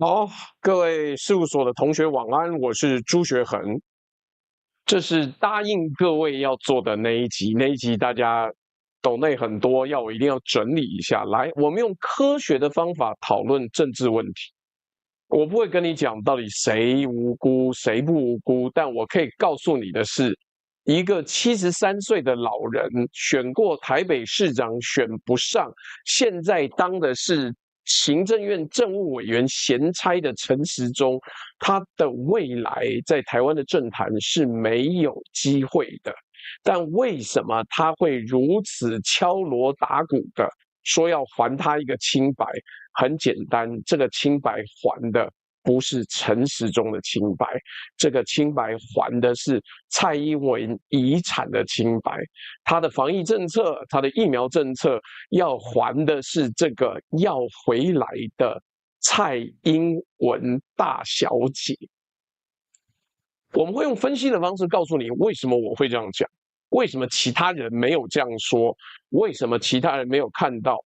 好，各位事务所的同学晚安，我是朱学恒。这是答应各位要做的那一集，那一集大家抖内很多，要我一定要整理一下。来，我们用科学的方法讨论政治问题。我不会跟你讲到底谁无辜谁不无辜，但我可以告诉你的是，一个73岁的老人选过台北市长选不上，现在当的是行政院政务委员闲差的陈时中，他的未来在台湾的政坛是没有机会的。但为什么他会如此敲锣打鼓的说要还他一个清白？很简单，这个清白还的不是陈时中的清白，这个清白还的是蔡英文遗产的清白。他的防疫政策，他的疫苗政策，要还的是这个要回来的蔡英文大小姐。我们会用分析的方式告诉你为什么我会这样讲，为什么其他人没有这样说，为什么其他人没有看到。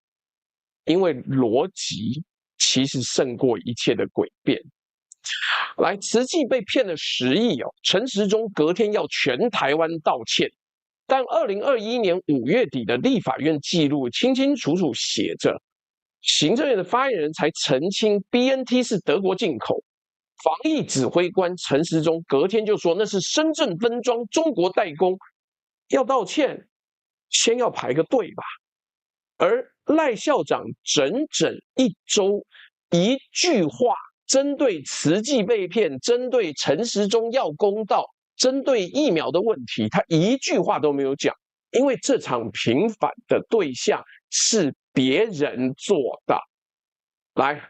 因为逻辑其实胜过一切的诡辩。来，慈济被骗了10亿哦，陈时中隔天要全台湾道歉，但2021年5月底的立法院记录清清楚楚写着，行政院的发言人才澄清 BNT 是德国进口，防疫指挥官陈时中隔天就说那是深圳分装中国代工，要道歉先要排个队吧。而赖校长整整1周一句话，针对慈济被骗，针对陈时中要公道，针对疫苗的问题，他一句话都没有讲，因为这场平反的对象是别人做的。来，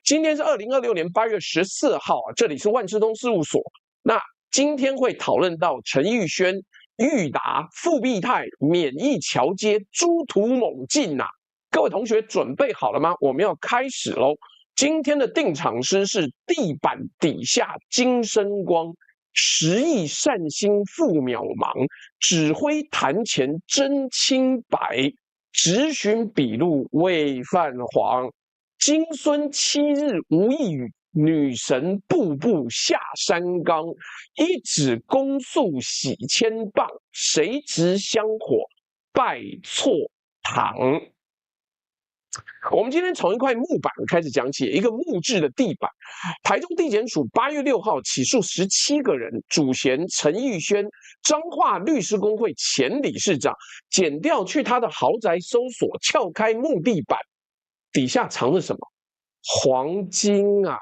今天是2026年8月14号，这里是万事通事务所。那今天会讨论到陈玉轩、裕达、复必泰、免疫桥接、诸途猛进啊！各位同学准备好了吗？我们要开始喽！今天的定场诗是地板底下金生光，10亿善心复渺茫，指挥坛前真清白，直寻笔录未泛黄。金孙7日无一语，女神步步下山岗。一指公诉洗千棒，谁执香火拜错堂？我们今天从一块木板开始讲起，一个木质的地板。台中地检署8月6号起诉17个人，主嫌陈玉轩，彰化律师公会前理事长，检调去他的豪宅搜索，撬开木地板，底下藏着什么？黄金啊，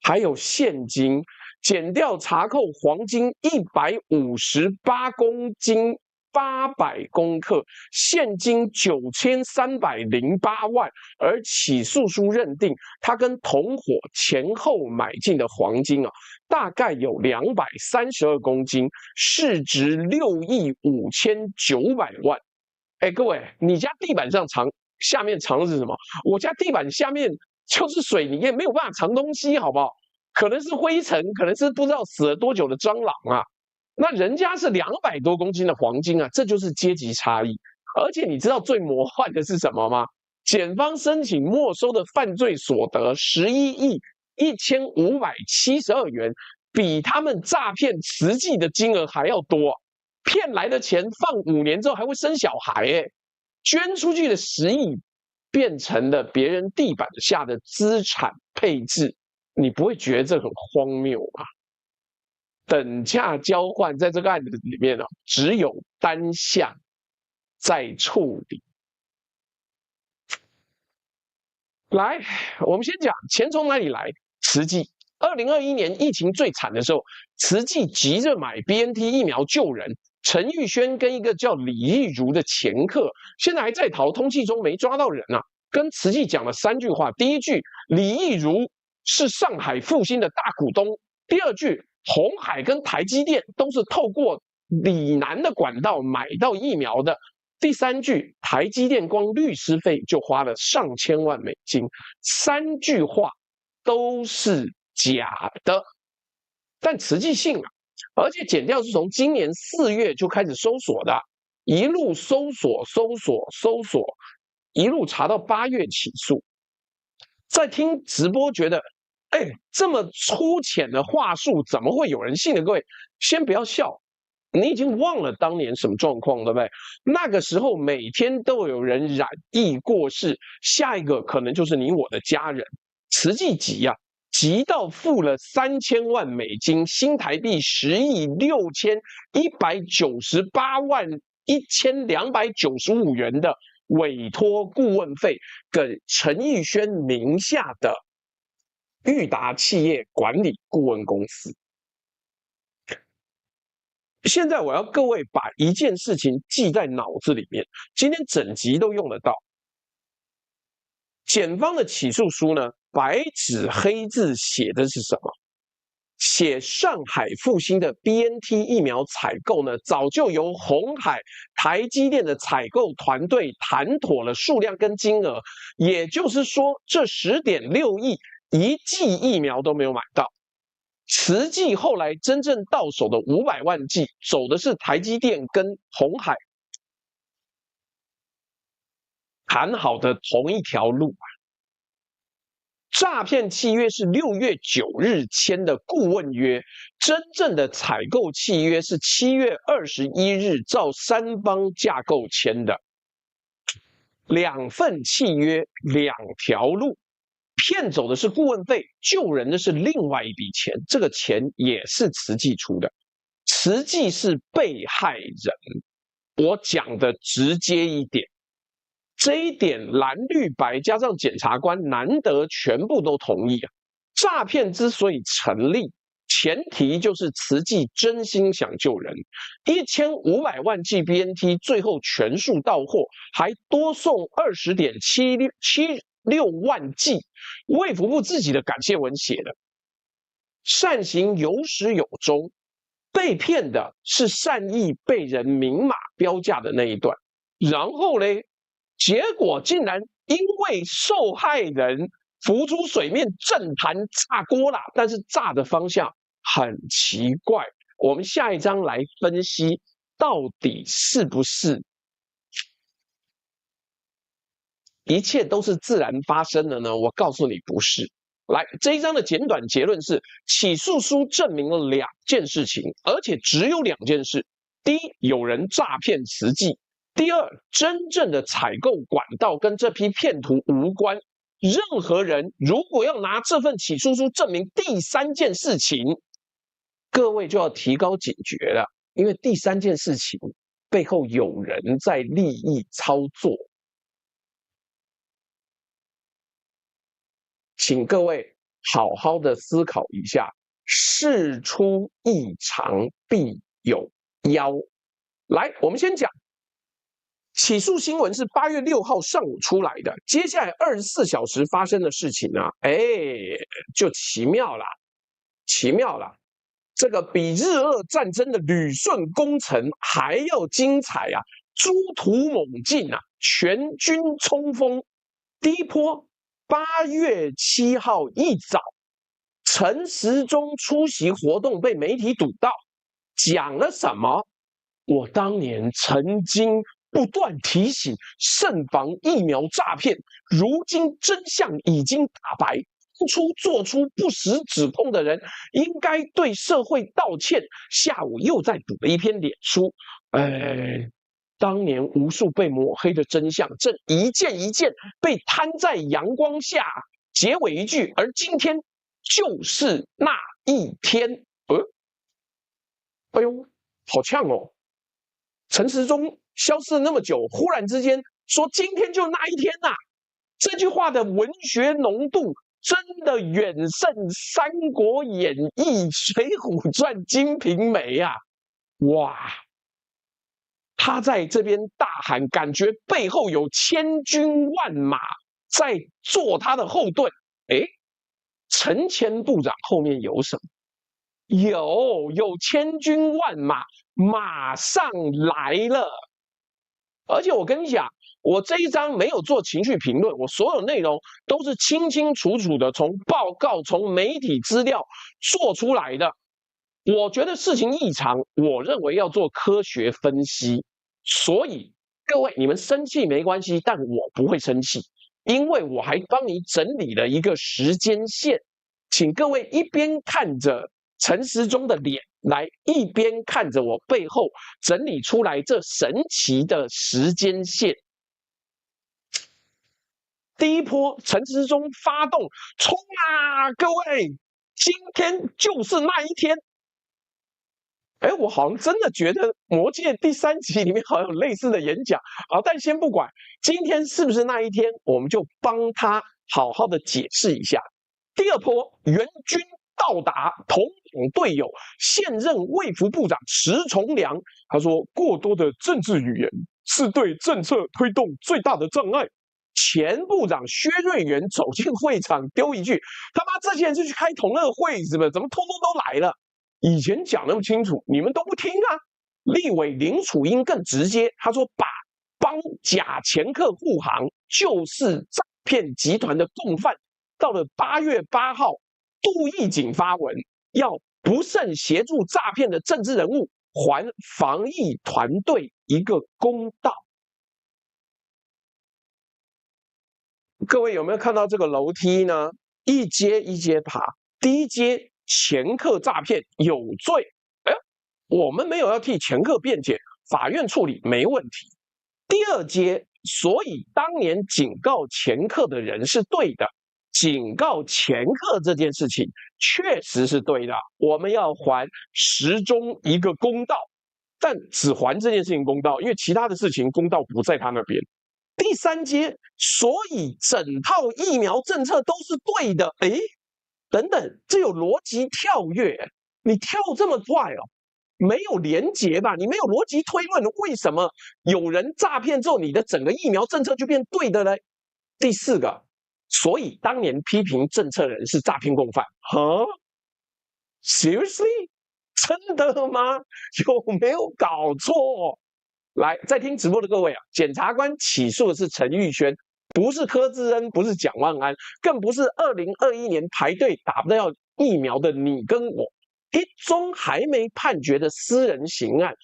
还有现金。检调查扣黄金158公斤800公克，现金9308万，而起诉书认定他跟同伙前后买进的黄金啊，大概有232公斤，市值6亿5900万。哎，各位，你家地板上下面藏的是什么？我家地板下面就是水泥，也没有办法藏东西，好不好？可能是灰尘，可能是不知道死了多久的蟑螂啊。那人家是200多公斤的黄金啊，这就是阶级差异。而且你知道最魔幻的是什么吗？检方申请没收的犯罪所得11亿1572元，比他们诈骗慈济的金额还要多。骗来的钱放5年之后还会生小孩欸，捐出去的10亿变成了别人地板下的资产配置。你不会觉得这很荒谬吗？等价交换在这个案子里面只有单项在处理。来，我们先讲钱从哪里来。慈济2021年疫情最惨的时候，慈济急着买 BNT 疫苗救人。陈玉轩跟一个叫李义如的前客，现在还在逃，通缉中没抓到人啊。跟慈济讲了3句话：第一句，李义如是上海复兴的大股东；第二句，鸿海跟台积电都是透过李南的管道买到疫苗的；第3句，台积电光律师费就花了上千万美金。3句话都是假的，但慈济信啊。而且检调是从今年4月就开始搜索的，一路搜索，一路查到8月起诉。在听直播觉得，哎，这么粗浅的话术，怎么会有人信呢？各位，先不要笑，你已经忘了当年什么状况，对不对？那个时候每天都有人染疫过世，下一个可能就是你我的家人。慈济急呀、急到付了$3000万，新台币10.61981295元的委托顾问费，给陈奕轩名下的裕达企业管理顾问公司。现在我要各位把一件事情记在脑子里面，今天整集都用得到。检方的起诉书呢，白纸黑字写的是什么？写上海复星的 BNT 疫苗采购呢，早就由鸿海、台积电的采购团队谈妥了数量跟金额，也就是说，这10.6亿一剂疫苗都没有买到。慈济后来真正到手的500万剂，走的是台积电跟鸿海谈好的同一条路啊。诈骗契约是6月9日签的顾问约，真正的采购契约是7月21日照三方架构签的。2份契约2条路，骗走的是顾问费，救人的是另外一笔钱，这个钱也是慈济出的。慈济是被害人，我讲的直接一点。这一点蓝绿白加上检察官难得全部都同意啊。诈骗之所以成立，前提就是慈济真心想救人。1500万剂 BNT 最后全数到货，还多送20.76万剂。卫福部自己的感谢文写的，善行有始有终，被骗的是善意被人明码标价的那一段。然后呢？结果竟然因为受害人浮出水面，政坛炸锅了，但是炸的方向很奇怪。我们下一章来分析，到底是不是一切都是自然发生的呢？我告诉你，不是。来，这一章的简短结论是：起诉书证明了2件事情，而且只有2件事。第一，有人诈骗慈济。第二，真正的采购管道跟这批骗徒无关。任何人如果要拿这份起诉书证明第3件事情，各位就要提高警觉了，因为第3件事情背后有人在利益操作。请各位好好的思考一下，事出异常必有妖。来，我们先讲。起诉新闻是8月6号上午出来的，接下来24小时发生的事情呢，就奇妙了，奇妙了。这个比日俄战争的旅顺攻城还要精彩啊！诸途猛进啊，全军冲锋。第一波8月7号一早，陈时中出席活动被媒体堵到，讲了什么？我当年曾经不断提醒慎防疫苗诈骗，如今真相已经大白，做出不实指控的人应该对社会道歉。下午又再补了一篇脸书，当年无数被抹黑的真相，正一件一件被摊在阳光下。结尾一句，而今天就是那一天。哎呦，好呛哦！陈时中消失了那么久，忽然之间说今天就那一天呐、这句话的文学浓度真的远胜《三国演义》《水浒传》《金瓶梅》啊！哇，他在这边大喊，感觉背后有千军万马在做他的后盾。陈前部长后面有什么？有千军万马马上来了。而且我跟你讲，我这一章没有做情绪评论，我所有内容都是清清楚楚的从报告、从媒体资料做出来的。我觉得事情异常，我认为要做科学分析。所以各位，你们生气没关系，但我不会生气，因为我还帮你整理了一个时间线。请各位一边看着陈时中的脸，来一边看着我背后整理出来这神奇的时间线。第一波，陈时中发动冲啊，各位，今天就是那一天。哎，我好像真的觉得《魔戒》第3集里面好像有类似的演讲啊，但先不管今天是不是那一天，我们就帮他好好的解释一下。第二波，援军到达，同党队友现任卫福部长池崇良，他说过多的政治语言是对政策推动最大的障碍。前部长薛瑞元走进会场丢一句：“他妈，这些人是去开同乐会是不是？怎么通通都来了？以前讲那么清楚，你们都不听啊！”立委林楚英更直接，他说：“把帮假掮客护航就是诈骗集团的共犯。”到了8月8号，杜义景发文，要不慎协助诈骗的政治人物还防疫团队一个公道。各位有没有看到这个楼梯呢？一阶一阶爬，第一阶掮客诈骗有罪，哎，我们没有要替掮客辩解，法院处理没问题。第二阶，所以当年警告掮客的人是对的，警告掮客这件事情确实是对的，我们要还时中一个公道，但只还这件事情公道，因为其他的事情公道不在他那边。第三阶，所以整套疫苗政策都是对的。哎，等等，这有逻辑跳跃，你跳这么快哦，没有连结吧？你没有逻辑推论，为什么有人诈骗之后，你的整个疫苗政策就变对的呢？第四个，所以当年批评政策人是诈骗共犯。哈 ，Seriously， 真的吗？有没有搞错？来，在听直播的各位啊，检察官起诉的是陈玉萱，不是柯志恩，不是蒋万安，更不是2021年排队打不到疫苗的你跟我。一宗还没判决的私人刑案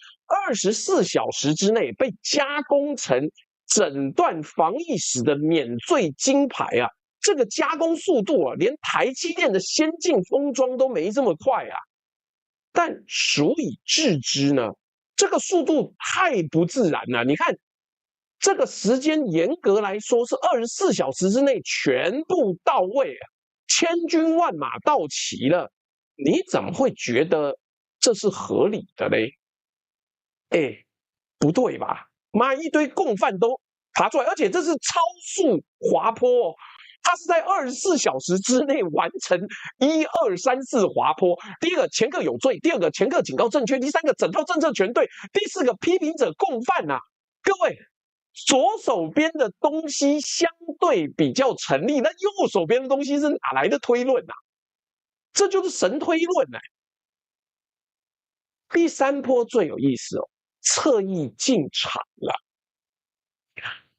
，24小时之内被加工成诊断防疫史的免罪金牌啊！这个加工速度啊，连台积电的先进封装都没这么快啊！但孰以治之呢？这个速度太不自然了。你看，这个时间严格来说是24小时之内全部到位啊，千军万马到齐了，你怎么会觉得这是合理的嘞？哎，不对吧？妈，一堆共犯都爬出来，而且这是超速滑坡哦。他是在24小时之内完成1、2、3、4滑坡。第一个，掮客有罪；第二个，掮客警告正确；第三个，整套政策全对；第四个，批评者共犯啊！各位，左手边的东西相对比较成立，那右手边的东西是哪来的推论啊？这就是神推论呢。第三波最有意思哦，侧翼进场了。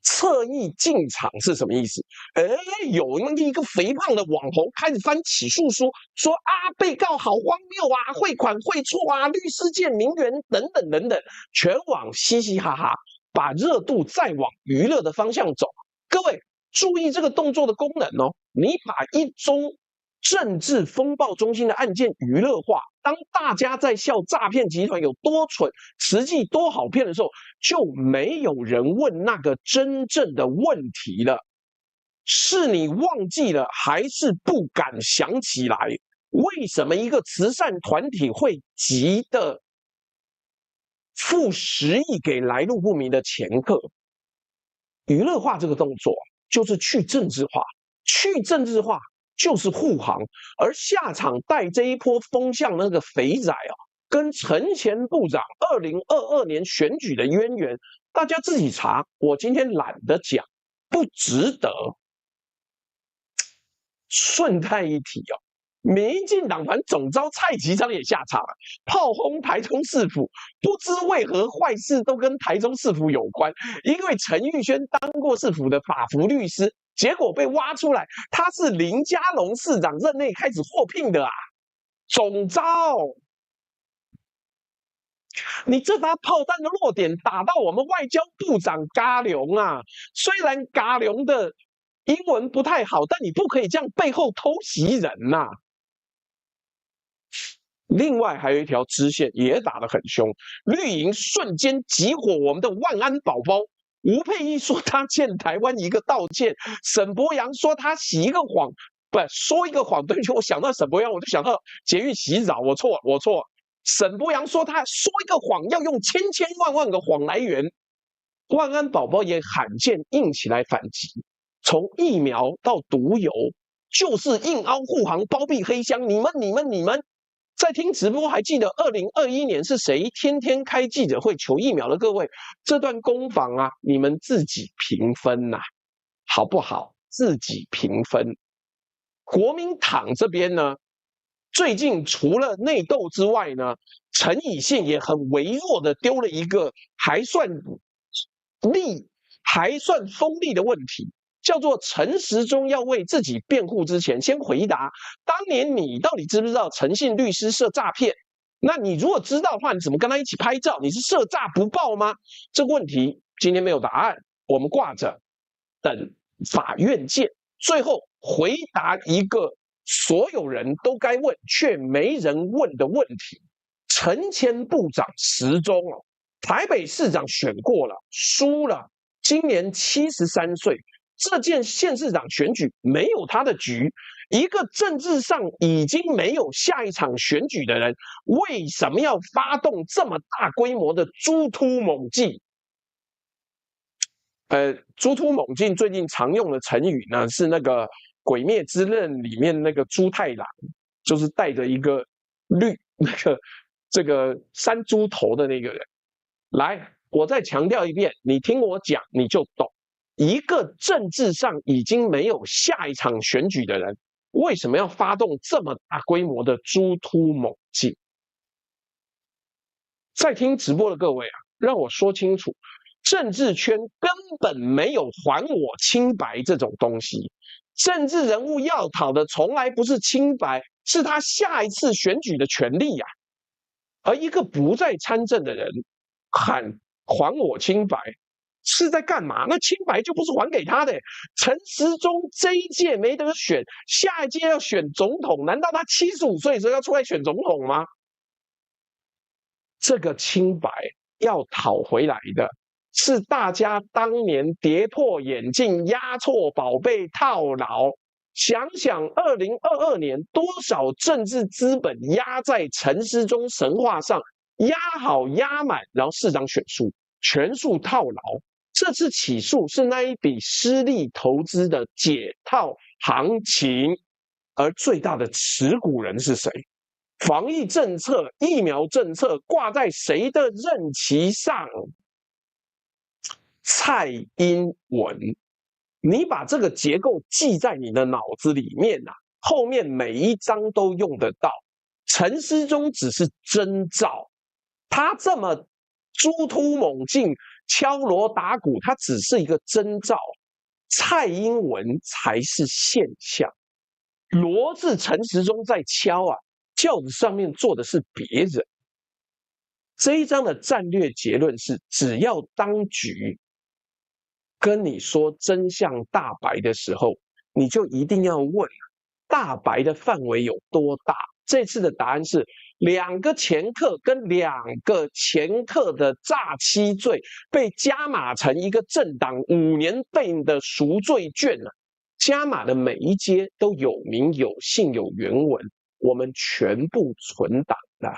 侧翼进场是什么意思？哎，有那一个肥胖的网红开始翻起诉书，说啊，被告好荒谬啊，汇款汇错啊，律师界名媛等等等等，全网嘻嘻哈哈，把热度再往娱乐的方向走。各位注意这个动作的功能哦，你把一宗政治风暴中心的案件娱乐化，当大家在笑诈骗集团有多蠢，实际多好骗的时候，就没有人问那个真正的问题了。是你忘记了，还是不敢想起来？为什么一个慈善团体会急的付10亿给来路不明的掮客？娱乐化这个动作就是去政治化，去政治化就是护航，而下场带这一波风向那个肥仔啊，跟陈前部长2022年选举的渊源，大家自己查，我今天懒得讲，不值得。顺带一提哦，民进党团总召蔡其昌也下场了，炮轰台中市府，不知为何坏事都跟台中市府有关，因为陈玉萱当过市府的法服律师。结果被挖出来，他是林佳龙市长任内开始获聘的啊！总召，你这发炮弹的落点打到我们外交部长嘉龙啊！虽然嘉龙的英文不太好，但你不可以这样背后偷袭人呐、啊！另外还有一条支线也打得很凶，绿营瞬间集火我们的万安宝宝。吴佩益说他欠台湾一个道歉，沈伯洋说他洗一个谎，不说一个谎。对不起，我想到沈伯洋，我就想到捷运洗澡，我错了。沈伯洋说他说一个谎要用千万个谎来圆。万安宝宝也罕见硬起来反击，从疫苗到毒油，就是硬凹护航包庇黑箱。你们在听直播，还记得2021年是谁天天开记者会求疫苗的？各位，这段攻防啊，你们自己评分呐，好不好？自己评分。国民党这边呢，最近除了内斗之外呢，陈以信也很微弱的丢了一个还算锋利的问题。叫做陈时中要为自己辩护之前，先回答当年你到底知不知道陈姓律师涉诈骗？那你如果知道的话，你怎么跟他一起拍照？你是涉诈不报吗？这个问题今天没有答案，我们挂着等法院见。最后回答一个所有人都该问却没人问的问题：陈前部长时中台北市长选过了，输了，今年73岁。这件县市长选举没有他的局，一个政治上已经没有下一场选举的人，为什么要发动这么大规模的猪突猛进？猪突猛进最近常用的成语呢，是那个《鬼灭之刃》里面那个猪太郎，就是带着一个这个山猪头的那个人。来，我再强调一遍，你听我讲你就懂。一个政治上已经没有下一场选举的人，为什么要发动这么大规模的猪突猛进？在听直播的各位啊，让我说清楚，政治圈根本没有还我清白这种东西。政治人物要讨的从来不是清白，是他下一次选举的权利呀。而一个不再参政的人喊还我清白，是在干嘛？那清白就不是还给他的。陈时中这一届没得选，下一届要选总统，难道他75岁的时候要出来选总统吗？这个清白要讨回来的是大家当年跌破眼镜、押错宝贝、套牢。想想2022年多少政治资本压在陈时中神话上，压好压满，然后市长选输，全数套牢。这次起诉是那一笔失利投资的解套行情，而最大的持股人是谁？防疫政策、疫苗政策挂在谁的任期上？蔡英文。你把这个结构记在你的脑子里面啊，后面每一章都用得到。陈时中只是征兆，他这么猪突猛进、敲锣打鼓，他只是一个征兆。蔡英文才是现象。锣是陈时中在敲啊，轿子上面坐的是别人。这一章的战略结论是：只要当局跟你说真相大白的时候，你就一定要问大白的范围有多大。这次的答案是2个前客跟2个前客的诈欺罪被加码成一个政党5年倍的赎罪券了。加码的每一阶都有名有姓有原文，我们全部存档了。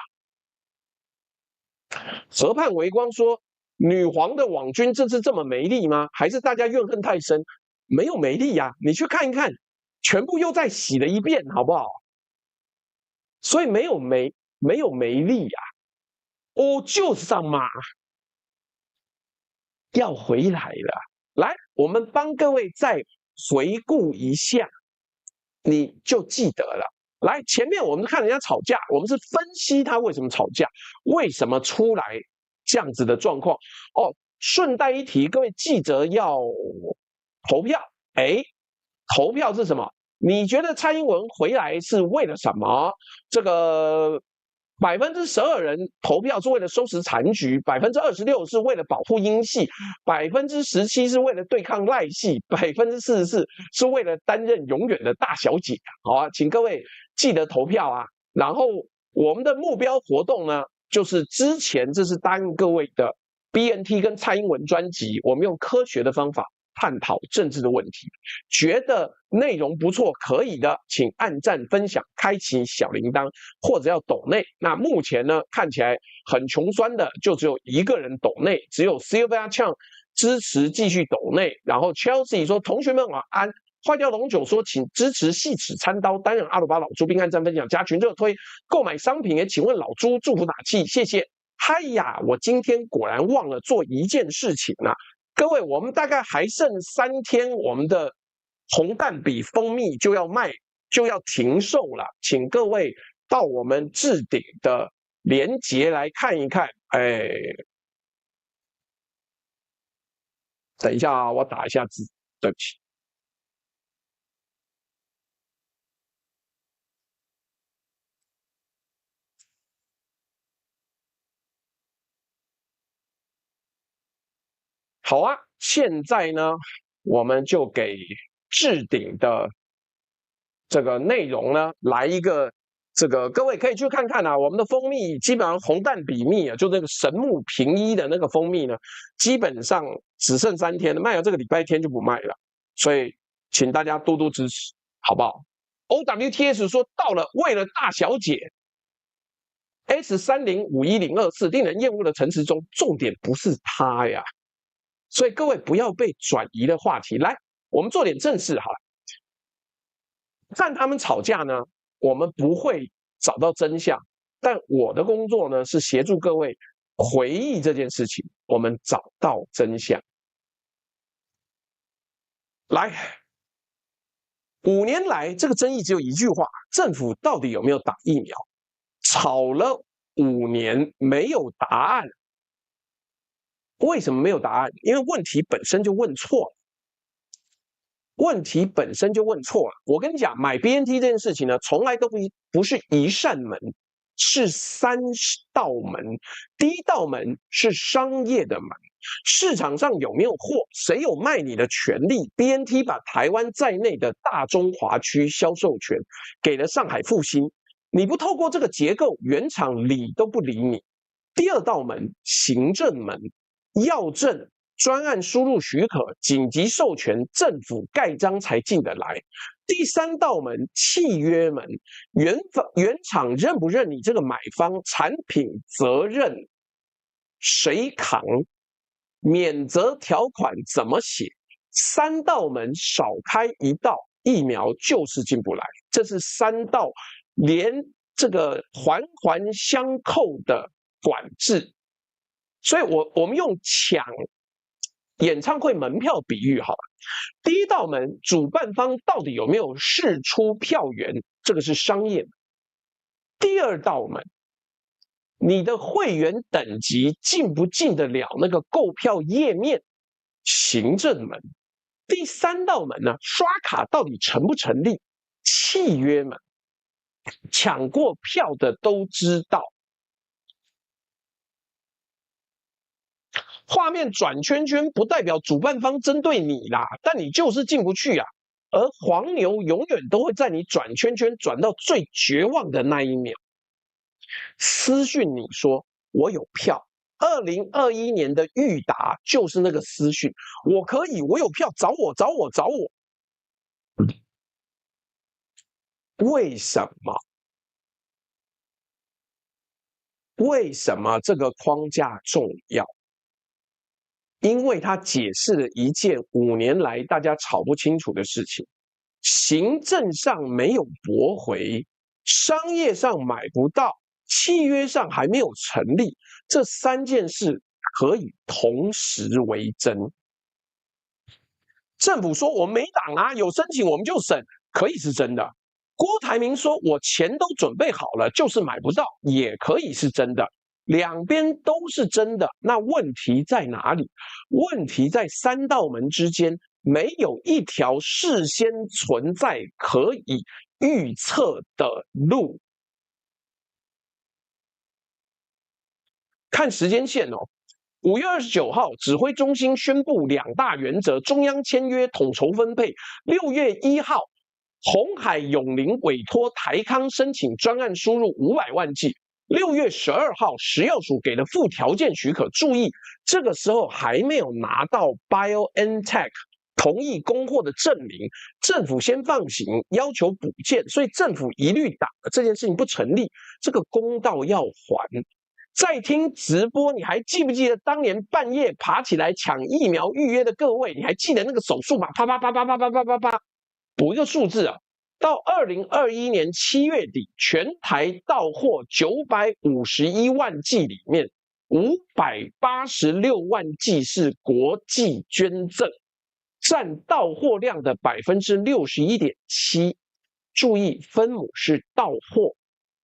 河畔微光说，女皇的网军这次这么没力吗？还是大家怨恨太深？没有没力啊，你去看一看，全部又再洗了一遍，好不好？所以没有没力啊，我就是上骂，要回来了。来，我们帮各位再回顾一下，你就记得了。来，前面我们看人家吵架，我们是分析他为什么吵架，为什么出来这样子的状况。顺带一提，各位记者要投票。投票是什么？你觉得蔡英文回来是为了什么？这个12%人投票是为了收拾残局，26%是为了保护英系，17%是为了对抗赖系，44%是为了担任永远的大小姐。好啊，请各位记得投票啊。然后我们的目标活动呢，就是之前这是答应各位的 BNT 跟蔡英文专辑，我们用科学的方法探讨政治的问题。觉得内容不错，可以的，请按赞、分享、开启小铃铛，或者要抖内。那目前呢，看起来很穷酸的，就只有一个人抖内，只有 Sylvia Chang 支持继续抖内。然后 Chelsea 说：“同学们晚安。”坏掉龙九说：“请支持细齿餐刀担任阿鲁巴老朱，并按赞分享加群热推购买商品。也请问老朱祝福打气，谢谢。嗨呀，我今天果然忘了做一件事情啊！各位，我们大概还剩3天，我们的红蛋比蜂蜜就要停售了，请各位到我们置顶的连结来看一看。哎，等一下啊，我打一下字，对不起。”好啊，现在呢，我们就给置顶的这个内容呢来一个各位可以去看看啊，我们的蜂蜜基本上红蛋比蜜啊，就那个神木平一的那个蜂蜜呢，基本上只剩3天了，卖了这个礼拜天就不卖了，所以请大家多多支持，好不好 ？OWTS 说到了，为了大小姐 S305104令人厌恶的陈时中，重点不是他呀。所以各位不要被转移的话题，来，我们做点正事好了。看他们吵架呢，我们不会找到真相，但我的工作呢是协助各位回忆这件事情，我们找到真相。来，5年来这个争议只有一句话：政府到底有没有打疫苗？吵了5年没有答案。为什么没有答案？因为问题本身就问错了。问题本身就问错了。我跟你讲，买 BNT 这件事情呢，从来都不是一扇门，是3道门。第一道门是商业的门，市场上有没有货，谁有卖你的权利 ？BNT 把台湾在内的大中华区销售权给了上海复兴，你不透过这个结构，原厂理都不理你。第二道门，行政门。药证、专案输入许可、紧急授权，政府盖章才进得来。第3道门，契约门，原厂认不认你这个买方，产品责任谁扛，免责条款怎么写？3道门少开1道，疫苗就是进不来。这是3道连这个环环相扣的管制。所以我们用抢演唱会门票比喻好了。第一道门，主办方到底有没有释出票源，这个是商业门。第二道门，你的会员等级进不进得了那个购票页面，行政门。第3道门呢，刷卡到底成不成立，契约门。抢过票的都知道。画面转圈圈不代表主办方针对你啦，但你就是进不去啊。而黄牛永远都会在你转圈圈转到最绝望的那一秒，私讯你说我有票。2021年的裕达就是那个私讯，我可以，我有票，找我。为什么？为什么这个框架重要？因为他解释了一件5年来大家吵不清楚的事情，行政上没有驳回，商业上买不到，契约上还没有成立，这3件事可以同时为真。政府说我们没挡啊，有申请我们就审，可以是真的。郭台铭说我钱都准备好了，就是买不到，也可以是真的。两边都是真的，那问题在哪里？问题在3道门之间没有一条事先存在可以预测的路。看时间线哦，5月29号，指挥中心宣布2大原则，中央签约统筹分配。6月1号，鸿海永龄委托台康申请专案输入500万剂。6月12号，食药署给了附条件许可。注意，这个时候还没有拿到 BioNTech 同意供货的证明，政府先放行，要求补件，所以政府一律打这件事情不成立，这个公道要还。在听直播，你还记不记得当年半夜爬起来抢疫苗预约的各位？你还记得那个手速吗？啪啪啪啪啪啪啪啪啪，补一个数字啊！到2021年7月底，全台到货951万剂里面，586万剂是国际捐赠，占到货量的61.7%。注意，分母是到货，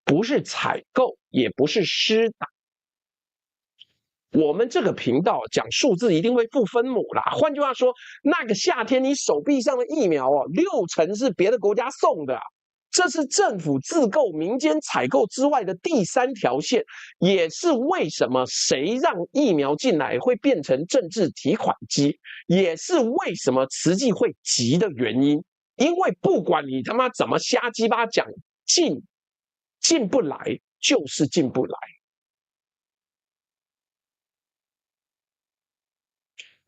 不是采购，也不是施打。我们这个频道讲数字一定会附分母啦。换句话说，那个夏天你手臂上的疫苗60%是别的国家送的，这是政府自购、民间采购之外的第3条线，也是为什么谁让疫苗进来会变成政治提款机，也是为什么慈济会急的原因。因为不管你他妈怎么瞎鸡巴讲，进不来就是进不来。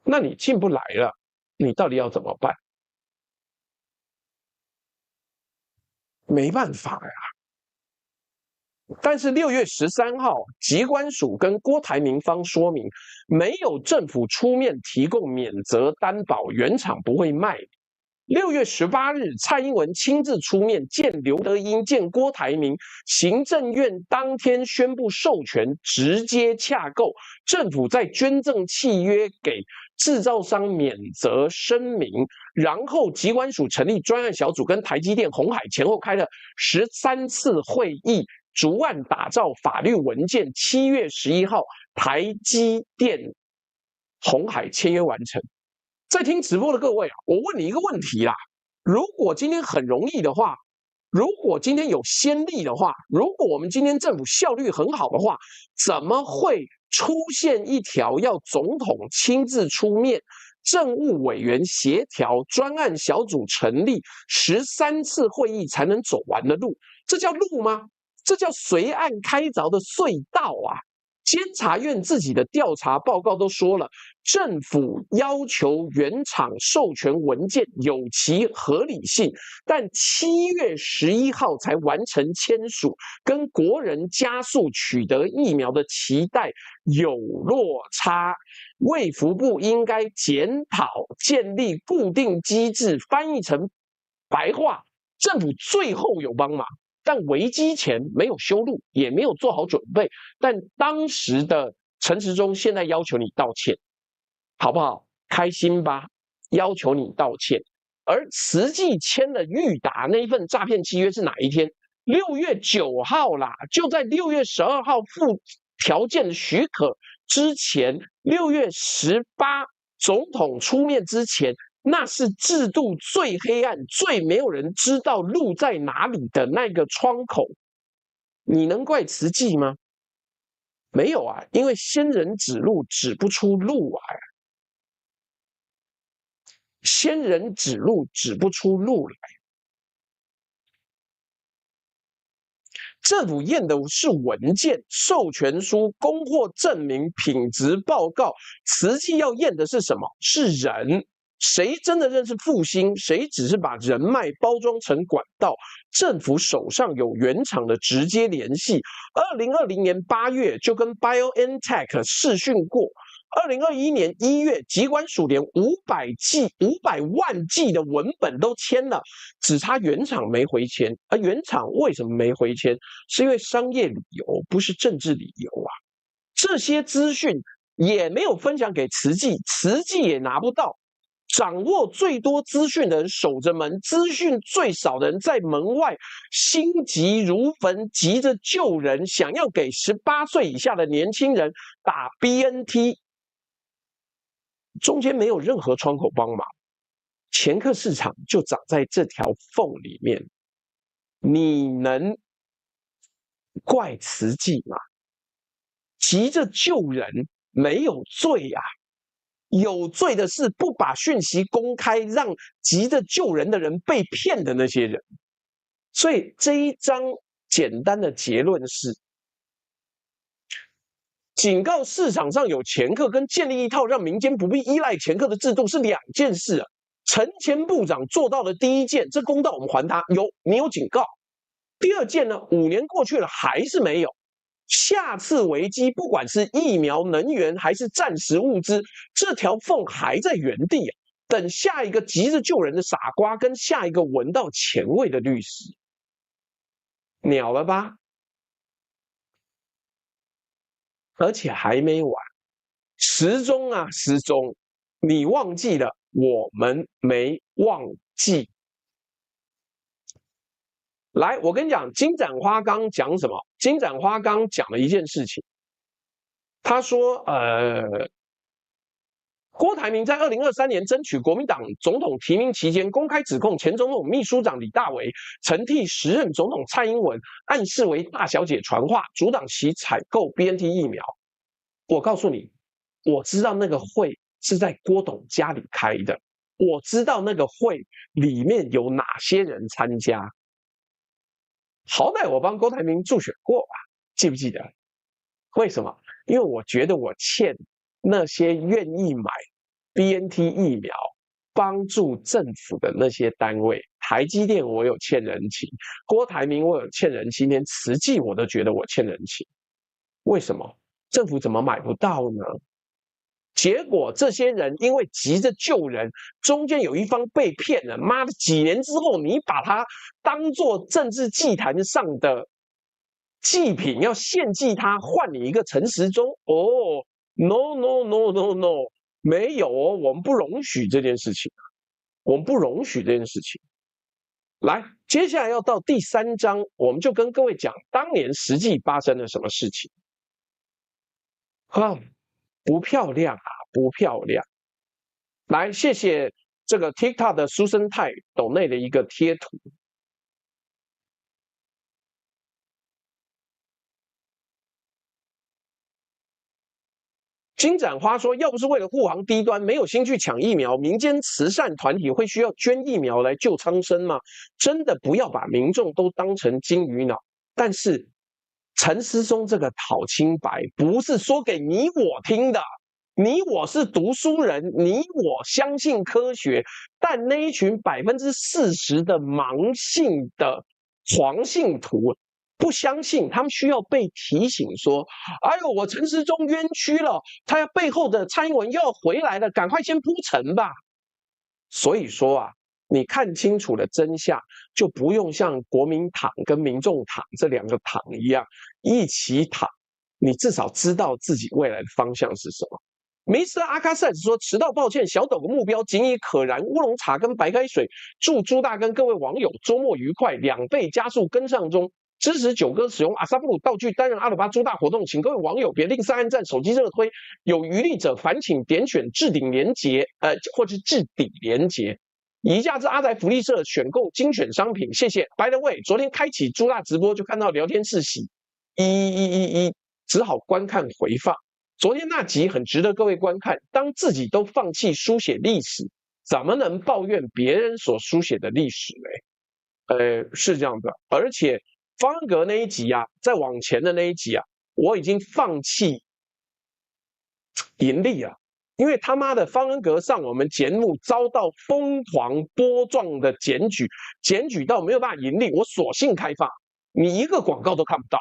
那你进不来了，你到底要怎么办？没办法呀。但是6月13号，疾管署跟郭台铭方说明，没有政府出面提供免责担保，原厂不会卖。6月18日，蔡英文亲自出面见刘德英、见郭台铭，行政院当天宣布授权，直接洽购，政府在捐赠契约给制造商免责声明，然后疾管署成立专案小组，跟台积电、鸿海前后开了13次会议，逐案打造法律文件。7月11号，台积电、鸿海签约完成。在听直播的各位啊，我问你一个问题啦：如果今天很容易的话，如果今天有先例的话，如果我们今天政府效率很好的话，怎么会出现一条要总统亲自出面、政务委员协调、专案小组成立13次会议才能走完的路？这叫路吗？这叫随案开凿的隧道啊！监察院自己的调查报告都说了，政府要求原厂授权文件有其合理性，但7月11号才完成签署，跟国人加速取得疫苗的期待有落差。卫福部应该检讨，建立固定机制。翻译成白话，政府最后有帮忙，但危机前没有修路，也没有做好准备。但当时的陈时中现在要求你道歉，好不好？开心吧？要求你道歉。而实际签了裕达那一份诈骗契约是哪一天？6月9号啦，就在6月12号附条件许可之前，6月18总统出面之前，那是制度最黑暗、最没有人知道路在哪里的那个窗口。你能怪慈济吗？没有啊，因为仙人指路指不出路啊，仙人指路指不出路来。政府验的是文件、授权书、供货证明、品质报告，慈济要验的是什么？是人。谁真的认识复兴？谁只是把人脉包装成管道？政府手上有原厂的直接联系。2020年8月就跟 BioNTech 视讯过。2021年1月，疾管署连500万剂的文本都签了，只差原厂没回签。而原厂为什么没回签？是因为商业理由，不是政治理由啊。这些资讯也没有分享给慈济，慈济也拿不到。掌握最多资讯的人守着门，资讯最少的人在门外，心急如焚，急着救人，想要给18岁以下的年轻人打 BNT。中间没有任何窗口帮忙，前客市场就长在这条缝里面，你能怪慈济吗？急着救人没有罪啊，有罪的是不把讯息公开，让急着救人的人被骗的那些人。所以这一章简单的结论是，警告市场上有掮客跟建立一套让民间不必依赖掮客的制度是两件事啊。陈前部长做到的第一件，这公道我们还他，你有警告。第二件呢，5年过去了还是没有。下次危机，不管是疫苗、能源还是战时物资，这条缝还在原地啊，等下一个急着救人的傻瓜跟下一个闻到钱味的律师。鸟了吧？而且还没完，时钟啊时钟，你忘记了，我们没忘记。来，我跟你讲，金盏花刚讲什么？金盏花刚讲了一件事情，他说，郭台铭在2023年争取国民党总统提名期间，公开指控前总统秘书长李大为曾替时任总统蔡英文暗示为大小姐传话，阻挡其采购 BNT 疫苗。我告诉你，我知道那个会是在郭董家里开的，我知道那个会里面有哪些人参加。好歹我帮郭台铭助选过吧，记不记得？为什么？因为我觉得我欠那些愿意买 BNT 疫苗帮助政府的那些单位，台积电我有欠人情，郭台铭我有欠人情，连慈济我都觉得我欠人情。为什么？政府怎么买不到呢？结果这些人因为急着救人，中间有一方被骗了，妈的，几年之后你把它当作政治祭坛上的祭品，要献祭他，换你一个陈时中。哦 ，no no no no no， 没有哦，我们不容许这件事情，我们不容许这件事情。来，接下来要到第3章，我们就跟各位讲当年实际发生了什么事情。不漂亮啊，不漂亮。来，谢谢这个 TikTok 的苏生泰斗内的一个贴图。金盏花说，要不是为了护航低端，没有心去抢疫苗，民间慈善团体会需要捐疫苗来救苍生吗？真的不要把民众都当成金鱼脑。但是陈时中这个讨清白不是说给你我听的，你我是读书人，你我相信科学，但那一群40%的盲信的黄信徒不相信，他们需要被提醒说，哎呦，我陈时中冤屈了，他背后的蔡英文又要回来了，赶快先铺陈吧。所以说啊，你看清楚了真相，就不用像国民党跟民众党这2个党一样一起躺，你至少知道自己未来的方向是什么。Mr. 阿卡塞斯说，迟到抱歉，小抖个目标仅以可燃乌龙茶跟白开水。祝朱大跟各位网友周末愉快，2倍加速跟上中。支持9哥使用阿萨布鲁道具担任阿鲁巴朱大活动，请各位网友别吝啬按赞、手机热推，有余力者烦请点选置顶连结，或是置顶连结。以下是阿宅福利社选购精选商品，谢谢。By the way， 昨天开启朱大直播就看到聊天室洗只好观看回放。昨天那集很值得各位观看。当自己都放弃书写历史，怎么能抱怨别人所书写的历史呢？是这样的，而且方恩格那一集啊，再往前的那一集啊，我已经放弃盈利了。因为他妈的方恩格上我们节目遭到疯狂波状的检举，检举到没有办法盈利，我索性开放，你一个广告都看不到。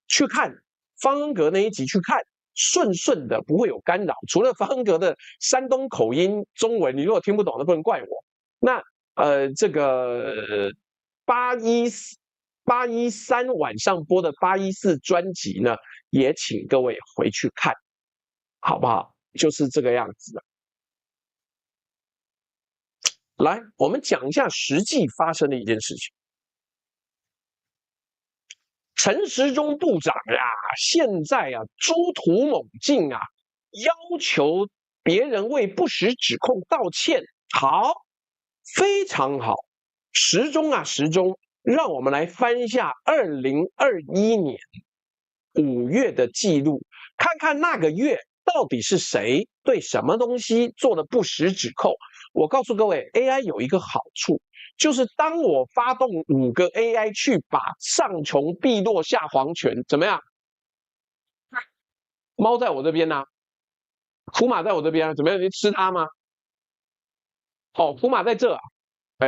去看方恩格那一集，去看顺的，不会有干扰。除了方恩格的山东口音中文，你如果听不懂，那不能怪我。那这个813晚上播的814专辑呢，也请各位回去看，好不好？就是这个样子的。来，我们讲一下实际发生的一件事情。陈时中部长呀，现在啊，猪突猛进啊，要求别人为不实指控道歉。好，非常好。时中，让我们来翻一下2021年5月的记录，看看那个月到底是谁对什么东西做了不实指控？我告诉各位 ，AI 有一个好处，就是当我发动5个 AI 去把上穷碧落下黄泉，怎么样？猫在我这边啊，福马在我这边啊，怎么样？你吃它吗？哦，福马在这啊，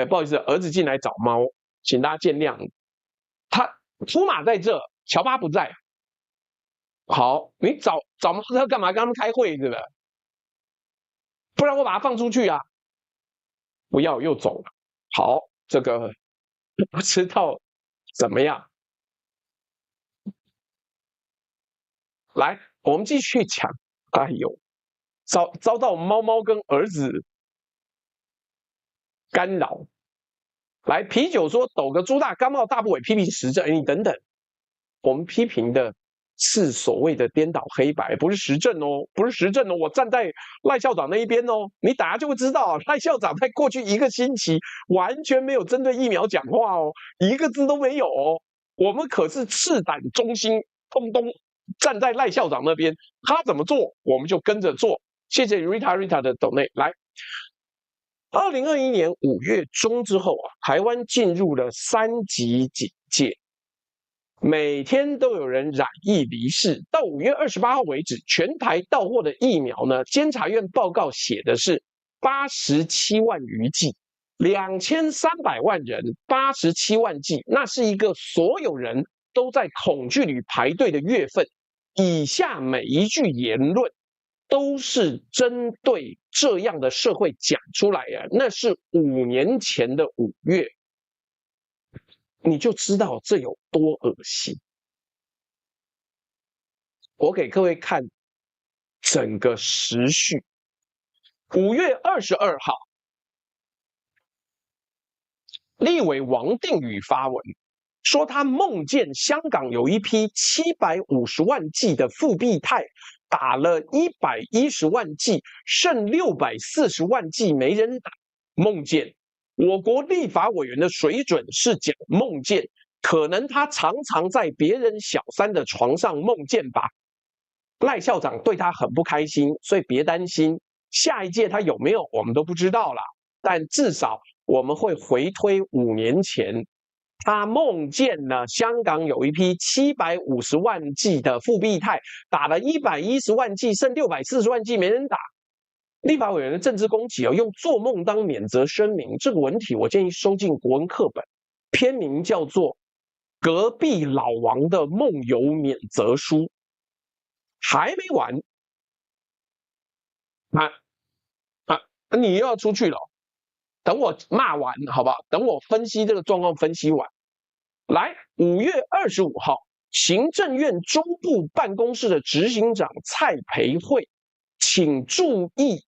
不好意思，儿子进来找猫，请大家见谅。福马在这，乔巴不在。好，你找猫要干嘛？跟他们开会是不是？不然我把它放出去啊！不要，又走了。好，这个不知道怎么样。来，我们继续讲。哎呦，遭到猫猫跟儿子干扰。来，啤酒说抖个猪大，刚冒大部委批评时政，你等等，我们批评的是所谓的颠倒黑白，不是时政哦，不是时政哦，我站在赖校长那一边哦，你等下就会知道，赖校长在过去1个星期完全没有针对疫苗讲话哦，一个字都没有哦，我们可是赤胆忠心，通通站在赖校长那边，他怎么做我们就跟着做。谢谢 Rita 的抖内来。2021年5月中之后啊，台湾进入了3级警戒，每天都有人染疫离世。到5月28号为止，全台到货的疫苗呢，监察院报告写的是87万余剂，2300万人，87万剂，那是一个所有人都在恐惧里排队的月份。以下每一句言论都是针对这样的社会讲出来的，那是5年前的5月，你就知道这有多恶心。我给各位看整个时序。5月22号，立委王定宇发文说，他梦见香港有一批750万剂的复必泰打了110万剂，剩640万剂没人打。梦见我国立法委员的水准是讲梦见，可能他常常在别人小三的床上梦见吧。赖校长对他很不开心，所以别担心，下一届他有没有我们都不知道啦。但至少我们会回推5年前，他梦见了香港有一批750万剂的复必泰，打了110万剂，剩640万剂没人打。立法委员的政治攻击用做梦当免责声明，这个文体我建议收进国文课本，篇名叫做《隔壁老王的梦游免责书》。还没完你又要出去了，等我骂完好不好？等我分析这个状况分析完。来，5月25号，行政院中部办公室的执行长蔡培慧，请注意，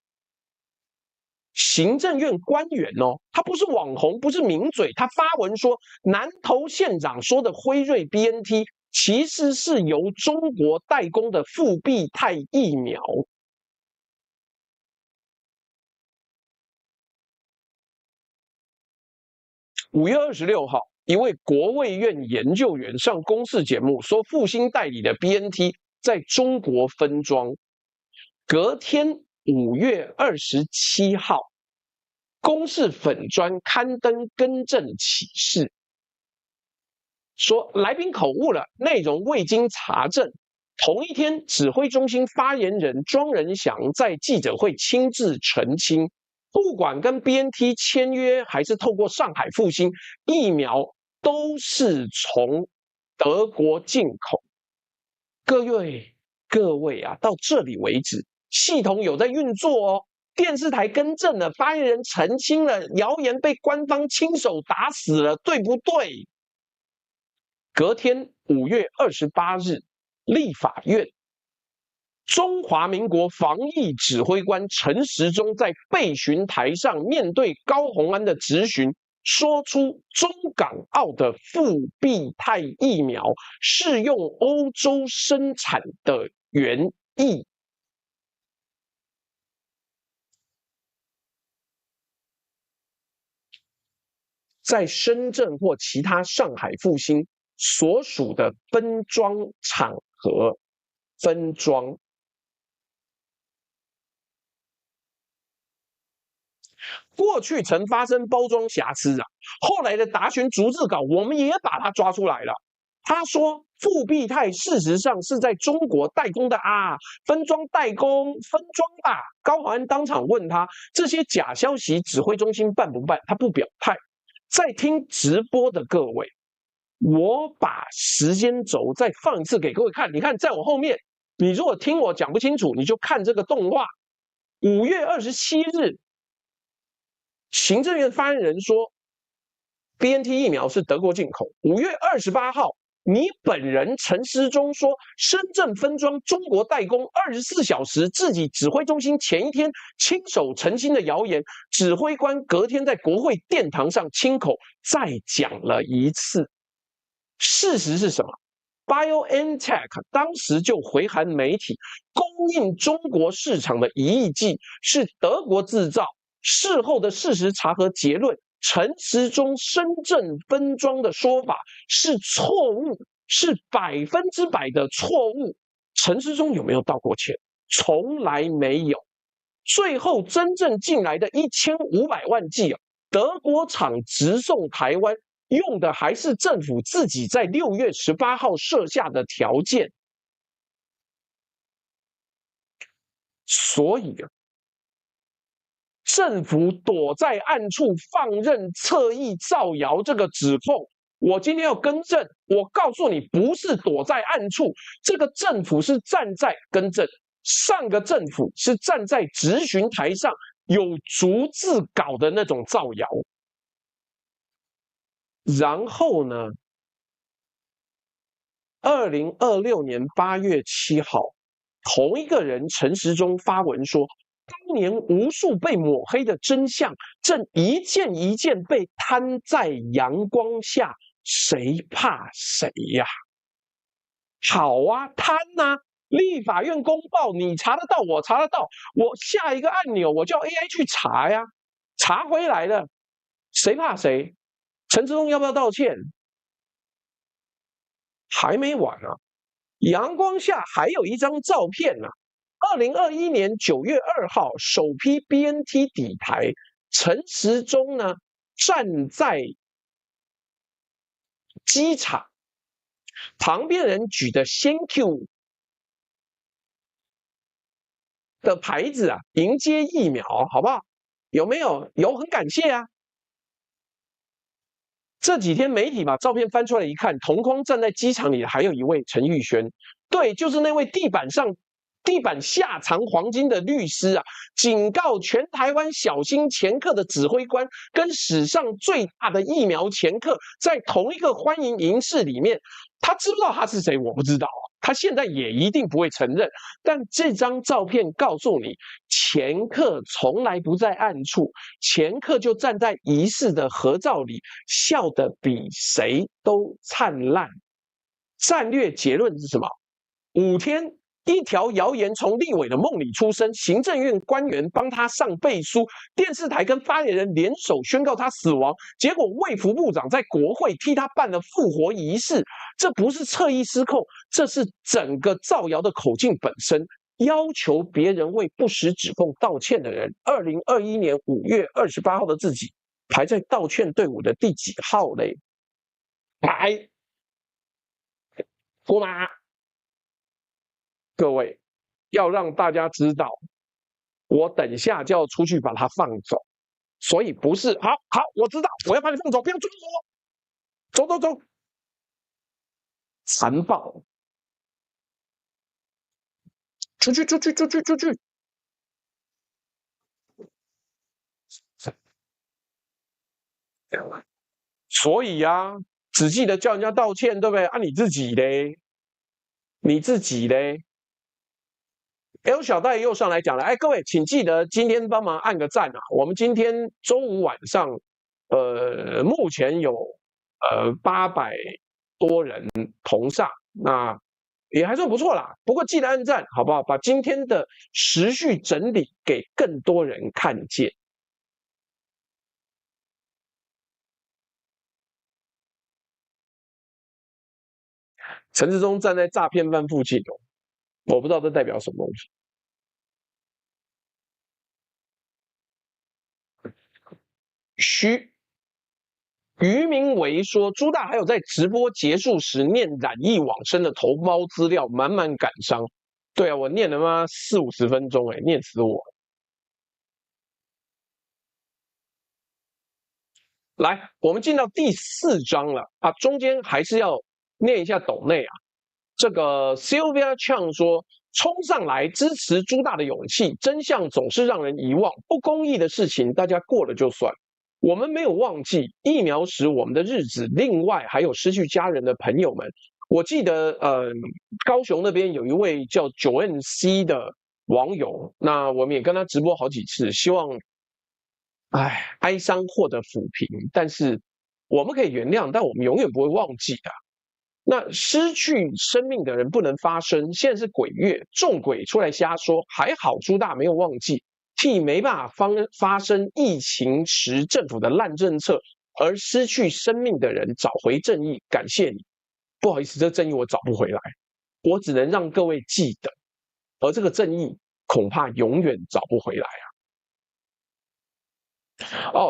行政院官员哦，他不是网红，不是名嘴，他发文说，南投县长说的辉瑞 BNT 其实是由中国代工的复必泰疫苗。5月26号，一位国卫院研究员上公视节目说，复星代理的 BNT 在中国分装。隔天5月27号，公视粉专刊登更正启事，说来宾口误了，内容未经查证。同一天，指挥中心发言人庄仁祥在记者会亲自澄清，不管跟 BNT 签约还是透过上海复星，疫苗都是从德国进口。各位啊，到这里为止，系统有在运作哦。电视台更正了，发言人澄清了，谣言被官方亲手打死了，对不对？隔天5月28日，立法院中华民国防疫指挥官陈时中在备询台上面对高虹安的质询，说出中港澳的复必泰疫苗是用欧洲生产的原意。在深圳或其他上海复星所属的分装场合分装。过去曾发生包装瑕疵啊，后来的答询逐字稿我们也把它抓出来了。他说复必泰事实上是在中国代工的啊，分装代工分装吧。高虹安当场问他这些假消息指挥中心办不办，他不表态。在听直播的各位，我把时间轴再放一次给各位看，你看在我后面，你如果听我讲不清楚，你就看这个动画。5月27日，行政院发言人说 BNT 疫苗是德国进口。5月28号，你本人陈时中说深圳分装中国代工，24小时自己指挥中心前一天亲手澄清的谣言，指挥官隔天在国会殿堂上亲口再讲了一次。事实是什么？ BioNTech 当时就回函媒体，供应中国市场的1亿剂是德国制造。事后的事实查核结论，陈时中深圳分装的说法是错误，是100%的错误。陈时中有没有道过歉？从来没有。最后真正进来的1500万剂啊，德国厂直送台湾，用的还是政府自己在6月18号设下的条件。所以啊，政府躲在暗处放任侧翼造谣这个指控，我今天要更正。我告诉你，不是躲在暗处，这个政府是站在更正。上个政府是站在质询台上有逐字稿的那种造谣。然后呢，2026年8月7号，同一个人陈时中发文说，当年无数被抹黑的真相，正一件一件被摊在阳光下，谁怕谁呀？好啊，摊啊！立法院公报，你查得到，我查得到，我下一个按钮，我叫 AI 去查呀，查回来了，谁怕谁？陈时中要不要道歉？还没完啊！阳光下还有一张照片呢、2021年9月2号，首批 BNT 抵台，陈时中呢站在机场，旁边人举的 Thank you 的牌子啊，迎接疫苗，好不好？有没有？有，很感谢啊。这几天媒体把照片翻出来一看，同框站在机场里的还有一位陈玉轩，对，就是那位地板下藏黄金的律师啊，警告全台湾小心前客的指挥官，跟史上最大的疫苗前客在同一个欢迎营室里面，他知不知道他是谁？我不知道，他现在也一定不会承认。但这张照片告诉你，前客从来不在暗处，前客就站在仪式的合照里，笑得比谁都灿烂。战略结论是什么？5天。一条谣言从立委的梦里出生，行政院官员帮他上背书，电视台跟发言人联手宣告他死亡，结果卫福部长在国会替他办了复活仪式，这不是侧翼失控，这是整个造谣的口径本身。要求别人为不实指控道歉的人，2021年5月28号的自己排在道歉队伍的第几号嘞？排姑妈。各位要让大家知道，我等下就要出去把他放走，所以不是好，我知道，我要把你放走，不要追我，走，残暴，出去，所以啊，只记得叫人家道歉，对不对？啊，你自己嘞？L 小戴又上来讲了，哎，各位请记得今天帮忙按个赞啊！我们今天周五晚上，目前有800多人同上，那也还算不错啦。不过记得按赞，好不好？把今天的时序整理给更多人看见。陈时中站在诈骗犯附近哦，我不知道这代表什么东西。虚。于明维说，朱大还有在直播结束时念染疫往生的同胞资料，满满感伤。对啊，我念了妈40-50分钟，念死我。来，我们进到第4章了啊，中间还是要念一下斗内啊。这个 Sylvia Chang 说，冲上来支持朱大的勇气，真相总是让人遗忘，不公义的事情大家过了就算。我们没有忘记疫苗时我们的日子，另外还有失去家人的朋友们。我记得高雄那边有一位叫9NC 的网友，那我们也跟他直播好几次，希望哀伤获得抚平，但是我们可以原谅，但我们永远不会忘记的。那失去生命的人不能发声，现在是鬼月，众鬼出来瞎说，还好朱大没有忘记，替没办法发生疫情时政府的烂政策而失去生命的人找回正义，感谢你。不好意思，这个正义我找不回来，我只能让各位记得，而这个正义恐怕永远找不回来啊。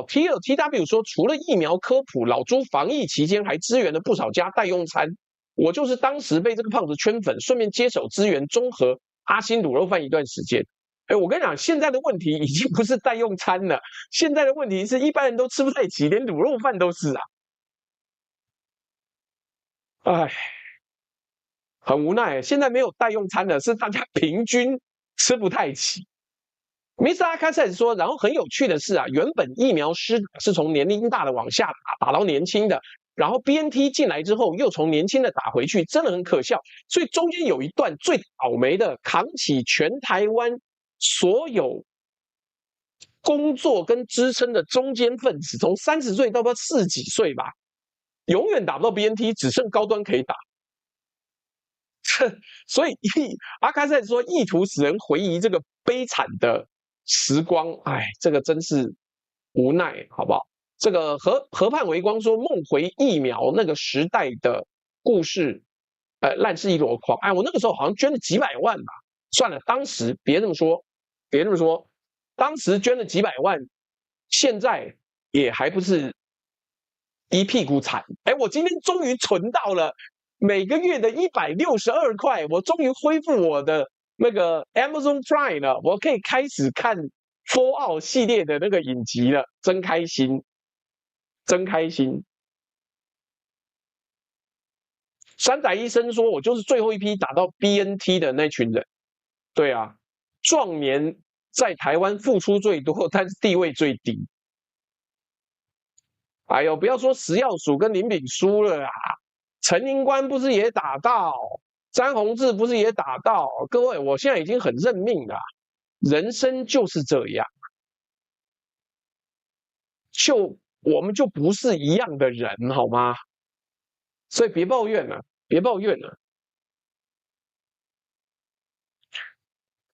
TW 说，除了疫苗科普，老朱防疫期间还支援了不少家代用餐。我就是当时被这个胖子圈粉，顺便接手支援中和阿星卤肉饭一段时间。我跟你讲，现在的问题已经不是代用餐了，现在的问题是一般人都吃不太起，连卤肉饭都是啊。很无奈，现在没有代用餐了，是大家平均吃不太起。Mr. 阿卡塞说，然后很有趣的是啊，原本疫苗施打是从年龄大的往下打到年轻的，然后 BNT 进来之后又从年轻的打回去，真的很可笑。所以中间有一段最倒霉的，扛起全台湾所有工作跟支撑的中间分子，从30岁到不知道40几岁吧，永远打不到 BNT， 只剩高端可以打。所以阿卡塞说，意图使人回忆这个悲惨的时光，这个真是无奈，好不好？这个河畔微光说，梦回疫苗那个时代的故事，烂事一箩筐。我那个时候好像捐了几百万吧，算了，当时别这么说，当时捐了几百万，现在也还不是一屁股惨。我今天终于存到了每个月的162块，我终于恢复我的那个 Amazon Prime 了，我可以开始看 Fallout 系列的那个影集了，真开心，真开心。山仔医生说，我就是最后一批打到 BNT 的那群人。对啊，壮年在台湾付出最多，但是地位最低。不要说食药署跟林炳书了啊，陈英官不是也打到，詹宏志不是也打到？各位，我现在已经很认命了，人生就是这样，我们就不是一样的人，好吗？所以别抱怨了，别抱怨了。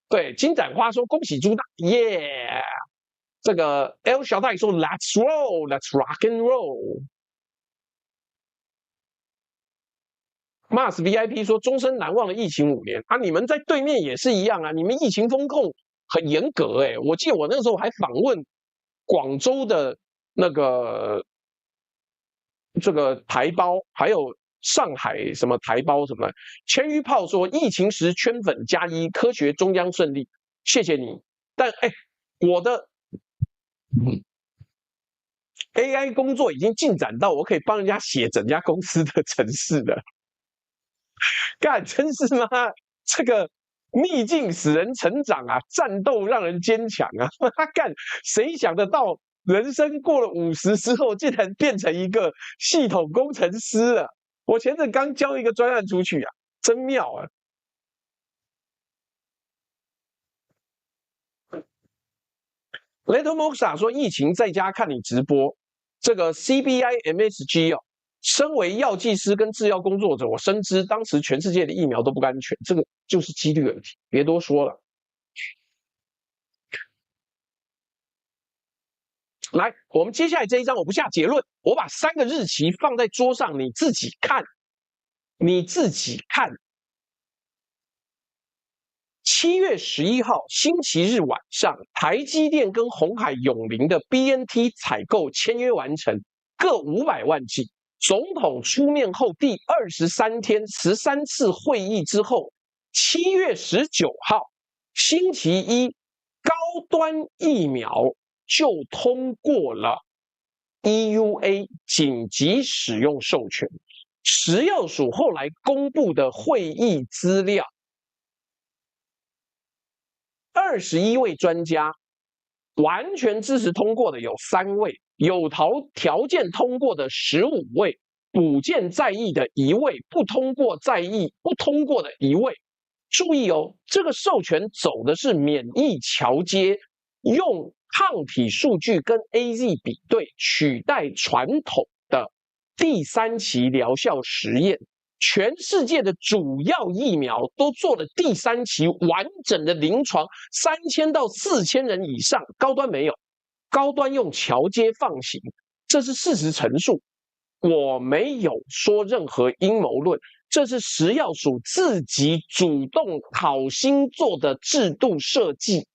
对，金盏花说恭喜朱大，耶！这个 L 小太说 Let's roll, Let's rock and roll。Mars VIP 说终身难忘的疫情5年啊！你们在对面也是一样啊，你们疫情风控很严格我记得我那个时候还访问广州的那个这个台胞，还有上海什么台胞什么。千余炮说疫情时圈粉+1，科学终将胜利，谢谢你。但我的AI 工作已经进展到我可以帮人家写整家公司的程式了。干，真是吗？这个逆境使人成长啊，战斗让人坚强啊！干，谁想得到人生过了50之后，竟然变成一个系统工程师了？我前阵刚交一个专案出去啊，真妙啊！Little Moxa 说，疫情在家看你直播，这个 CBI MSG 身为药剂师跟制药工作者，我深知当时全世界的疫苗都不安全，这个就是几率问题，别多说了。来，我们接下来这一章我不下结论，我把3个日期放在桌上，你自己看，你自己看。7月11号星期日晚上，台积电跟鸿海永林的 BNT 采购签约完成，各500万剂。总统出面后第23天13次会议之后，7月19号星期一，高端疫苗就通过了 EUA 紧急使用授权。食药署后来公布的会议资料，21位专家完全支持通过的有3位，有条件通过的15位，补件在议的1位，不通过的1位。注意哦，这个授权走的是免疫桥接，用抗体数据跟 AZ 比对，取代传统的第3期疗效实验。全世界的主要疫苗都做了第3期完整的临床，3000到4000人以上，高端没有，高端用桥接放行，这是事实陈述，我没有说任何阴谋论，这是食药署自己主动好心做的制度设计。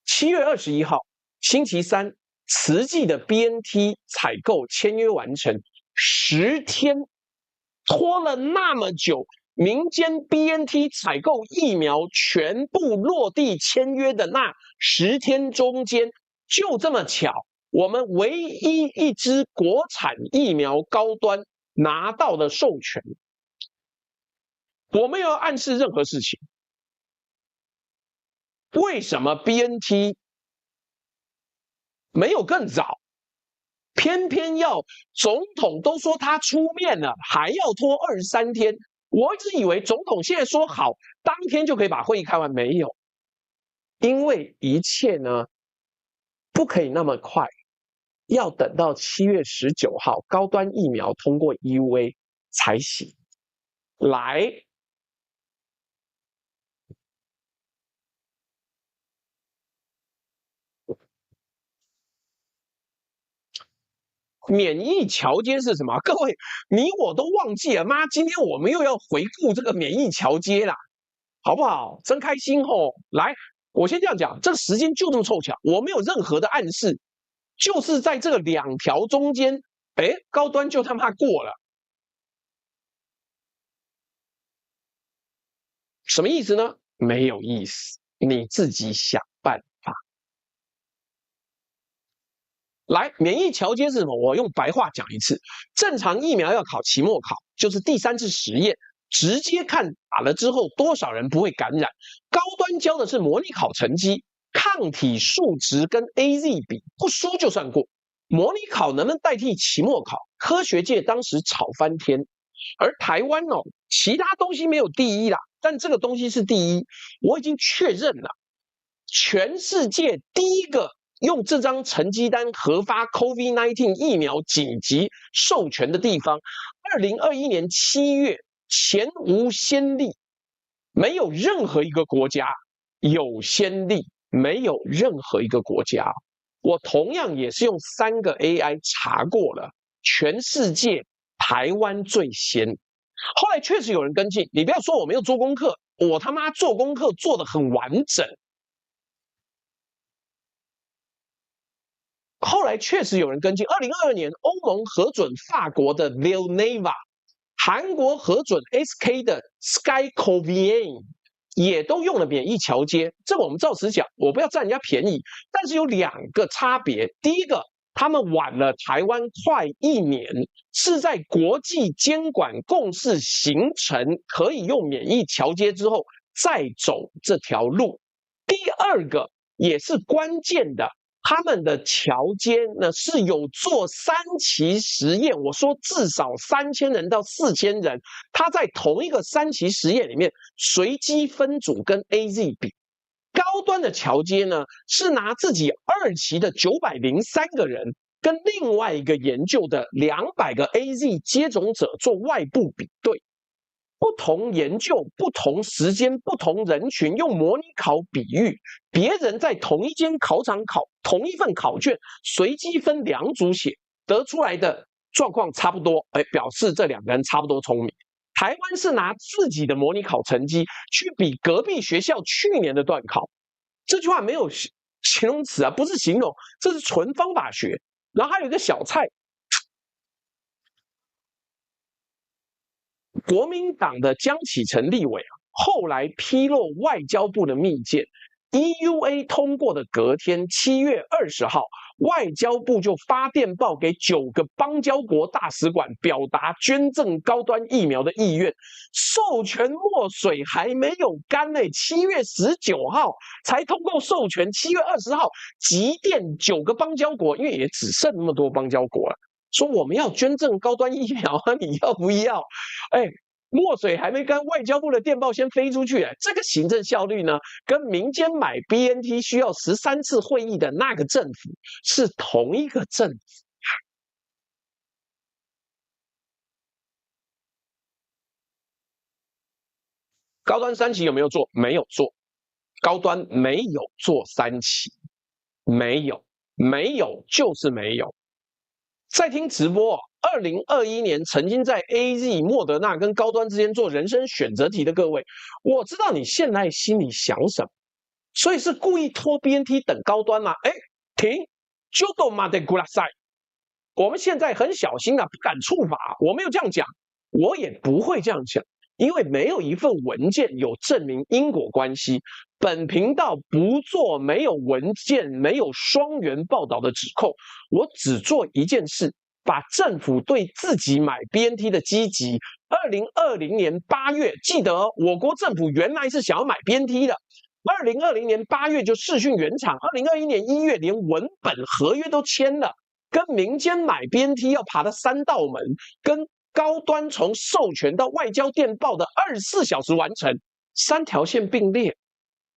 7月21号星期三，慈济的 BNT 采购签约完成，10天，拖了那么久，民间 BNT 采购疫苗全部落地签约的那10天中间，就这么巧，我们唯一一支国产疫苗高端拿到了授权。我没有暗示任何事情。为什么 BNT 没有更早？偏偏要总统都说他出面了，还要拖23天。我一直以为总统现在说好，当天就可以把会议开完，没有，因为一切呢不可以那么快，要等到7月19号高端疫苗通过 EUA 才行。来。免疫桥接是什么？各位，你我都忘记了吗？今天我们又要回顾这个免疫桥接啦，好不好？真开心哦！来，我先这样讲，这个时间就这么凑巧，我没有任何的暗示，就是在这个2条中间，高端就他妈过了，什么意思呢？没有意思，你自己想办法。来，免疫桥接是什么？我用白话讲一次。正常疫苗要考期末考，就是第3次实验，直接看打了之后多少人不会感染。高端教的是模拟考成绩，抗体数值跟 AZ 比，不输就算过。模拟考能不能代替期末考？科学界当时吵翻天。而台湾哦，其他东西没有第一啦，但这个东西是第一。我已经确认了，全世界第一个用这张成绩单核发 COVID-19 疫苗紧急授权的地方，2021年7月前无先例，没有任何一个国家有先例，没有任何一个国家。我同样也是用3个 AI 查过了，全世界台湾最先。后来确实有人跟进，你不要说我没有做功课，我他妈做功课做得很完整。后来确实有人跟进，2022年欧盟核准法国的 Valneva， 韩国核准 SK 的 SkyCovaxin， 也都用了免疫桥接。这个我们照实讲，我不要占人家便宜，但是有2个差别。第一个，他们晚了台湾快1年，是在国际监管共识形成可以用免疫桥接之后再走这条路。第二个也是关键的，他们的桥接呢是有做3期实验，我说至少3000人到4000人，他在同一个3期实验里面随机分组跟 AZ 比。高端的桥接呢是拿自己2期的903个人跟另外一个研究的200个 AZ 接种者做外部比对。不同研究、不同时间、不同人群，用模拟考比喻，别人在同一间考场考同一份考卷，随机分2组写，得出来的状况差不多，表示这两个人差不多聪明。台湾是拿自己的模拟考成绩去比隔壁学校去年的段考，这句话没有形容词啊，不是形容，这是纯方法学。然后还有一个小菜，国民党的江启臣立委后来披露外交部的密件 ，EUA 通过的隔天7月20号，外交部就发电报给9个邦交国大使馆，表达捐赠高端疫苗的意愿。授权墨水还没有干呢，7月19号才通过授权，7月20号急电9个邦交国，因为也只剩那么多邦交国了，说我们要捐赠高端疫苗啊，你要不要？墨水还没干，外交部的电报先飞出去，这个行政效率呢，跟民间买 BNT 需要13次会议的那个政府是同一个政府。高端3期有没有做？没有做，高端没有做3期，没有就是没有。在听直播，2021年曾经在 AZ、莫德纳跟高端之间做人生选择题的各位，我知道你现在心里想什么，所以是故意拖 BNT 等高端吗？停，就都马得古拉塞。我们现在很小心啊，不敢触法，我没有这样讲，我也不会这样讲，因为没有一份文件有证明因果关系。本频道不做没有文件、没有双元报道的指控，我只做一件事，把政府对自己买 BNT 的积极。2020年8月，记得我国政府原来是想要买 BNT 的，2020年8月就视讯原厂，2021年1月连文本合约都签了，跟民间买 BNT 要爬的3道门，跟高端从授权到外交电报的24小时完成，3条线并列。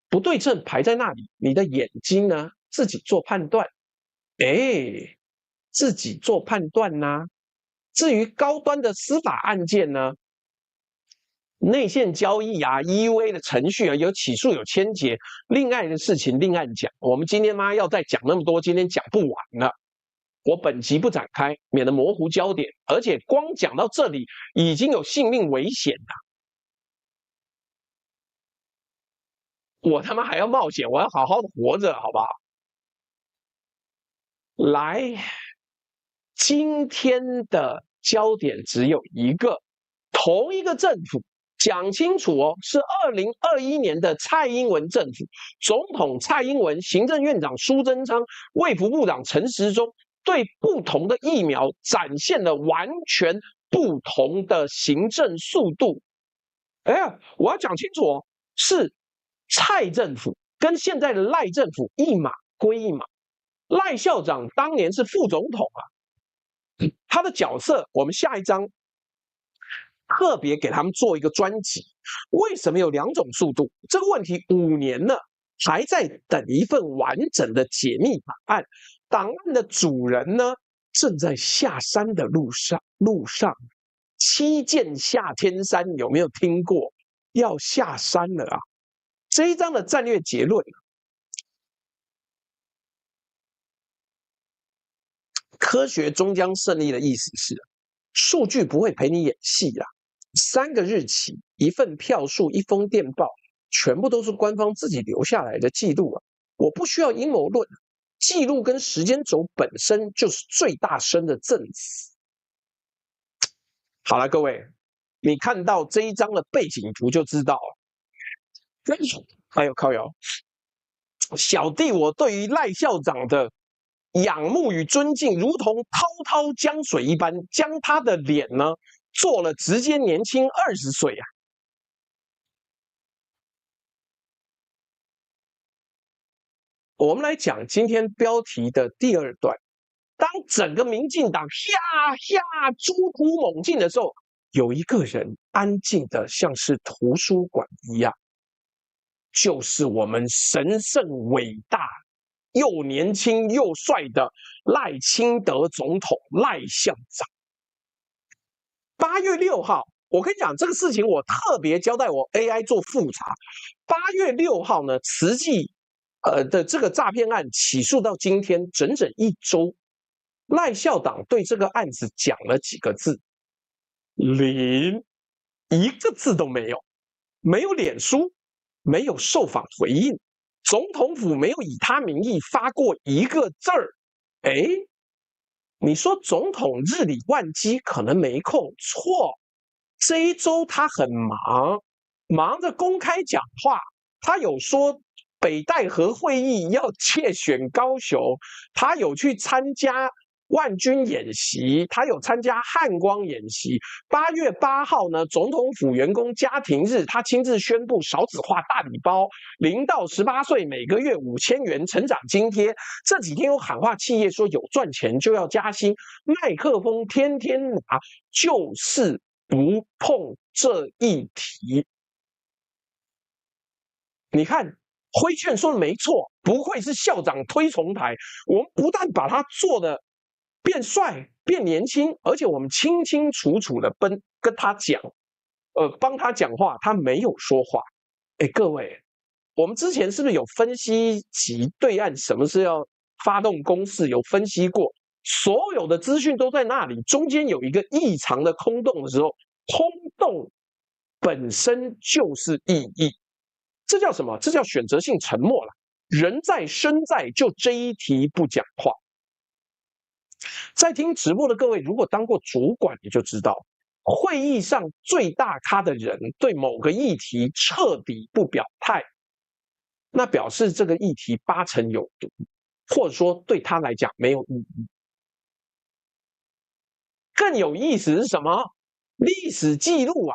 不对称排在那里，你的眼睛呢？自己做判断，自己做判断呐。至于高端的司法案件呢，内线交易啊 ，EUA 的程序啊，有起诉有签结，另外的事情另案讲。我们今天要再讲那么多，今天讲不完了。我本集不展开，免得模糊焦点，而且光讲到这里已经有性命危险了。我他妈还要冒险，我要好好的活着，好不好？来，今天的焦点只有一个，同一个政府，讲清楚哦，是2021年的蔡英文政府，总统蔡英文、行政院长苏贞昌、卫福部长陈时中，对不同的疫苗展现了完全不同的行政速度。我要讲清楚哦，是蔡政府跟现在的赖政府一码归一码。赖校长当年是副总统他的角色我们下一章特别给他们做一个专辑。为什么有2种速度？这个问题5年了，还在等一份完整的解密档案。档案的主人呢，正在下山的路上。7剑下天山，有没有听过？要下山了啊！这一章的战略结论，科学终将胜利的意思是，数据不会陪你演戏啦。3个日期、1份票数、1封电报，全部都是官方自己留下来的记录啊！我不需要阴谋论，记录跟时间轴本身就是最大声的证词。好了，各位，你看到这一章的背景图就知道了。哎呦靠腰，小弟我对于赖校长的仰慕与尊敬，如同滔滔江水一般，将他的脸呢做了直接年轻20岁啊！我们来讲今天标题的第2段，当整个民进党猪突猛进的时候，有一个人安静的像是图书馆一样。就是我们神圣伟大又年轻又帅的赖清德总统赖校长。8月6号，我跟你讲这个事情，我特别交代我 AI 做复查。8月6号呢，慈济的这个诈骗案起诉到今天整整1周。赖校长对这个案子讲了几个字，零，一个字都没有，没有脸书，没有受访回应，总统府没有以他名义发过一个字儿。哎，你说总统日理万机，可能没空，错，这一周他很忙，忙着公开讲话，他有说北戴河会议要借选高雄，他有去参加万军演习，他有参加汉光演习。8月8号呢，总统府员工家庭日，他亲自宣布少子化大礼包，0到18岁每个月5000元成长津贴。这几天有喊话企业说有赚钱就要加薪，麦克风天天拿，就是不碰这一题。你看，辉券说的没错，不愧是校长推崇台。我们不但把他做的变帅、变年轻，而且我们清清楚楚的跟他讲，帮他讲话，他没有说话。哎，各位，我们之前是不是有分析及对岸什么是要发动攻势？有分析过，所有的资讯都在那里，中间有一个异常的空洞的时候，空洞本身就是意义。这叫什么？这叫选择性沉默了。人在身在，就这一题不讲话。在听直播的各位，如果当过主管，你就知道，会议上最大咖的人对某个议题彻底不表态，那表示这个议题80%有毒，或者说对他来讲没有意义。更有意思是什么？历史记录啊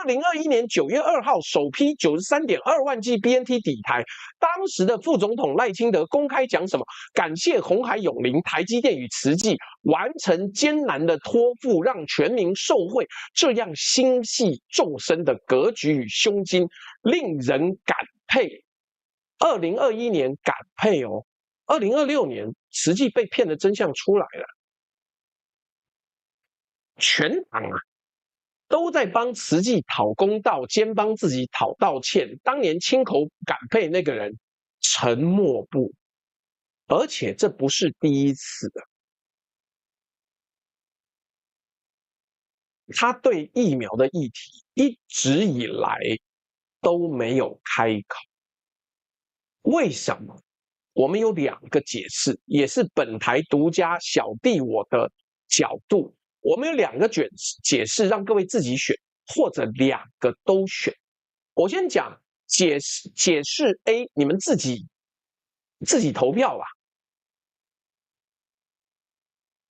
！2021年9月2号，首批93.2万剂 BNT 抵台。当时的副总统赖清德公开讲什么？感谢鸿海永林、台积电与慈济完成艰难的托付，让全民受惠。这样心系众生的格局与胸襟，令人感佩。2021年感佩哦，2026年慈济被骗的真相出来了。全党啊都在帮慈济讨公道，兼帮自己讨道歉。当年亲口感佩那个人沉默不，而且这不是第一次的。他对疫苗的议题一直以来都没有开口，为什么？我们有2个解释，也是本台独家小弟我的角度。我们有2个解释，让各位自己选，或者2个都选。我先讲解释 A， 你们自己投票吧。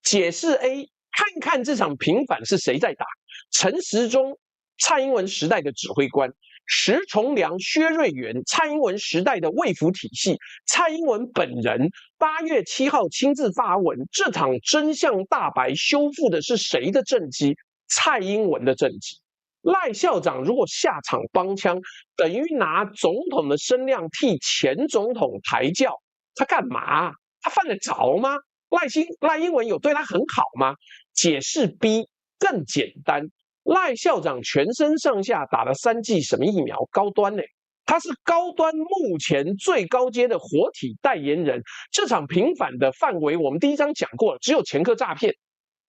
解释 A， 看看这场平反是谁在打？陈时中，蔡英文时代的指挥官；石崇良、薛瑞元，蔡英文时代的卫福体系。蔡英文本人8月7号亲自发文，这场真相大白修复的是谁的政绩？蔡英文的政绩。赖校长如果下场帮腔，等于拿总统的声量替前总统抬轿，他干嘛？他犯得着吗？赖英文有对他很好吗？解释 B 更简单，赖校长全身上下打了3剂什么疫苗？高端呢？他是高端目前最高阶的活体代言人。这场平反的范围，我们第1章讲过了，只有前科诈骗。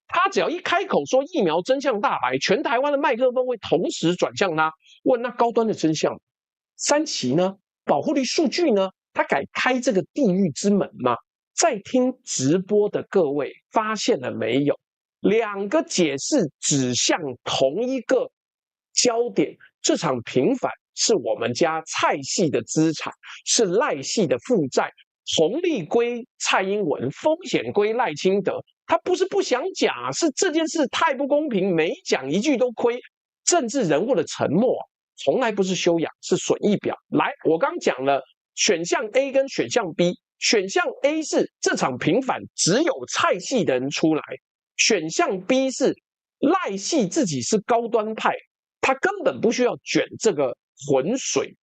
他只要一开口说疫苗真相大白，全台湾的麦克风会同时转向他，问那高端的真相，3期呢？保护力数据呢？他敢开这个地狱之门吗？在听直播的各位发现了没有？2个解释指向同一个焦点，这场平反是我们家蔡系的资产，是赖系的负债，红利归蔡英文，风险归赖清德。他不是不想讲啊，是这件事太不公平，每讲一句都亏。政治人物的沉默从来不是修养，是损益表。来，我刚讲了选项 A 跟选项 B， 选项 A 是这场平反只有蔡系的人出来，选项 B 是赖系自己是高端派，他根本不需要卷这个浑水。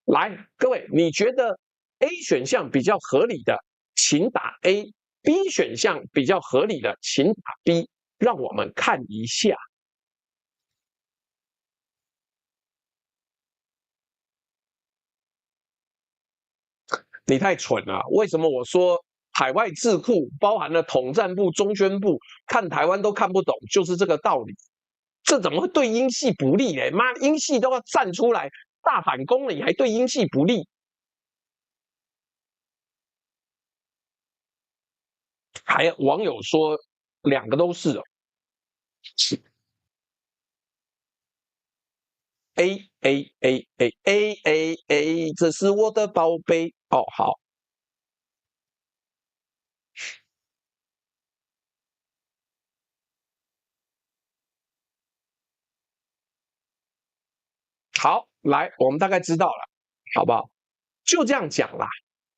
来，各位，你觉得 A 选项比较合理的，请打 A。B 选项比较合理的，请打 B， 让我们看一下。你太蠢了！为什么我说海外智库，包含了统战部、中宣部，看台湾都看不懂，就是这个道理。这怎么会对英系不利嘞？妈，英系都要站出来大反攻了，你还对英系不利？还有网友说两个都是哦。A，这是我的宝贝哦。好，好，来，我们大概知道了，好不好？就这样讲啦。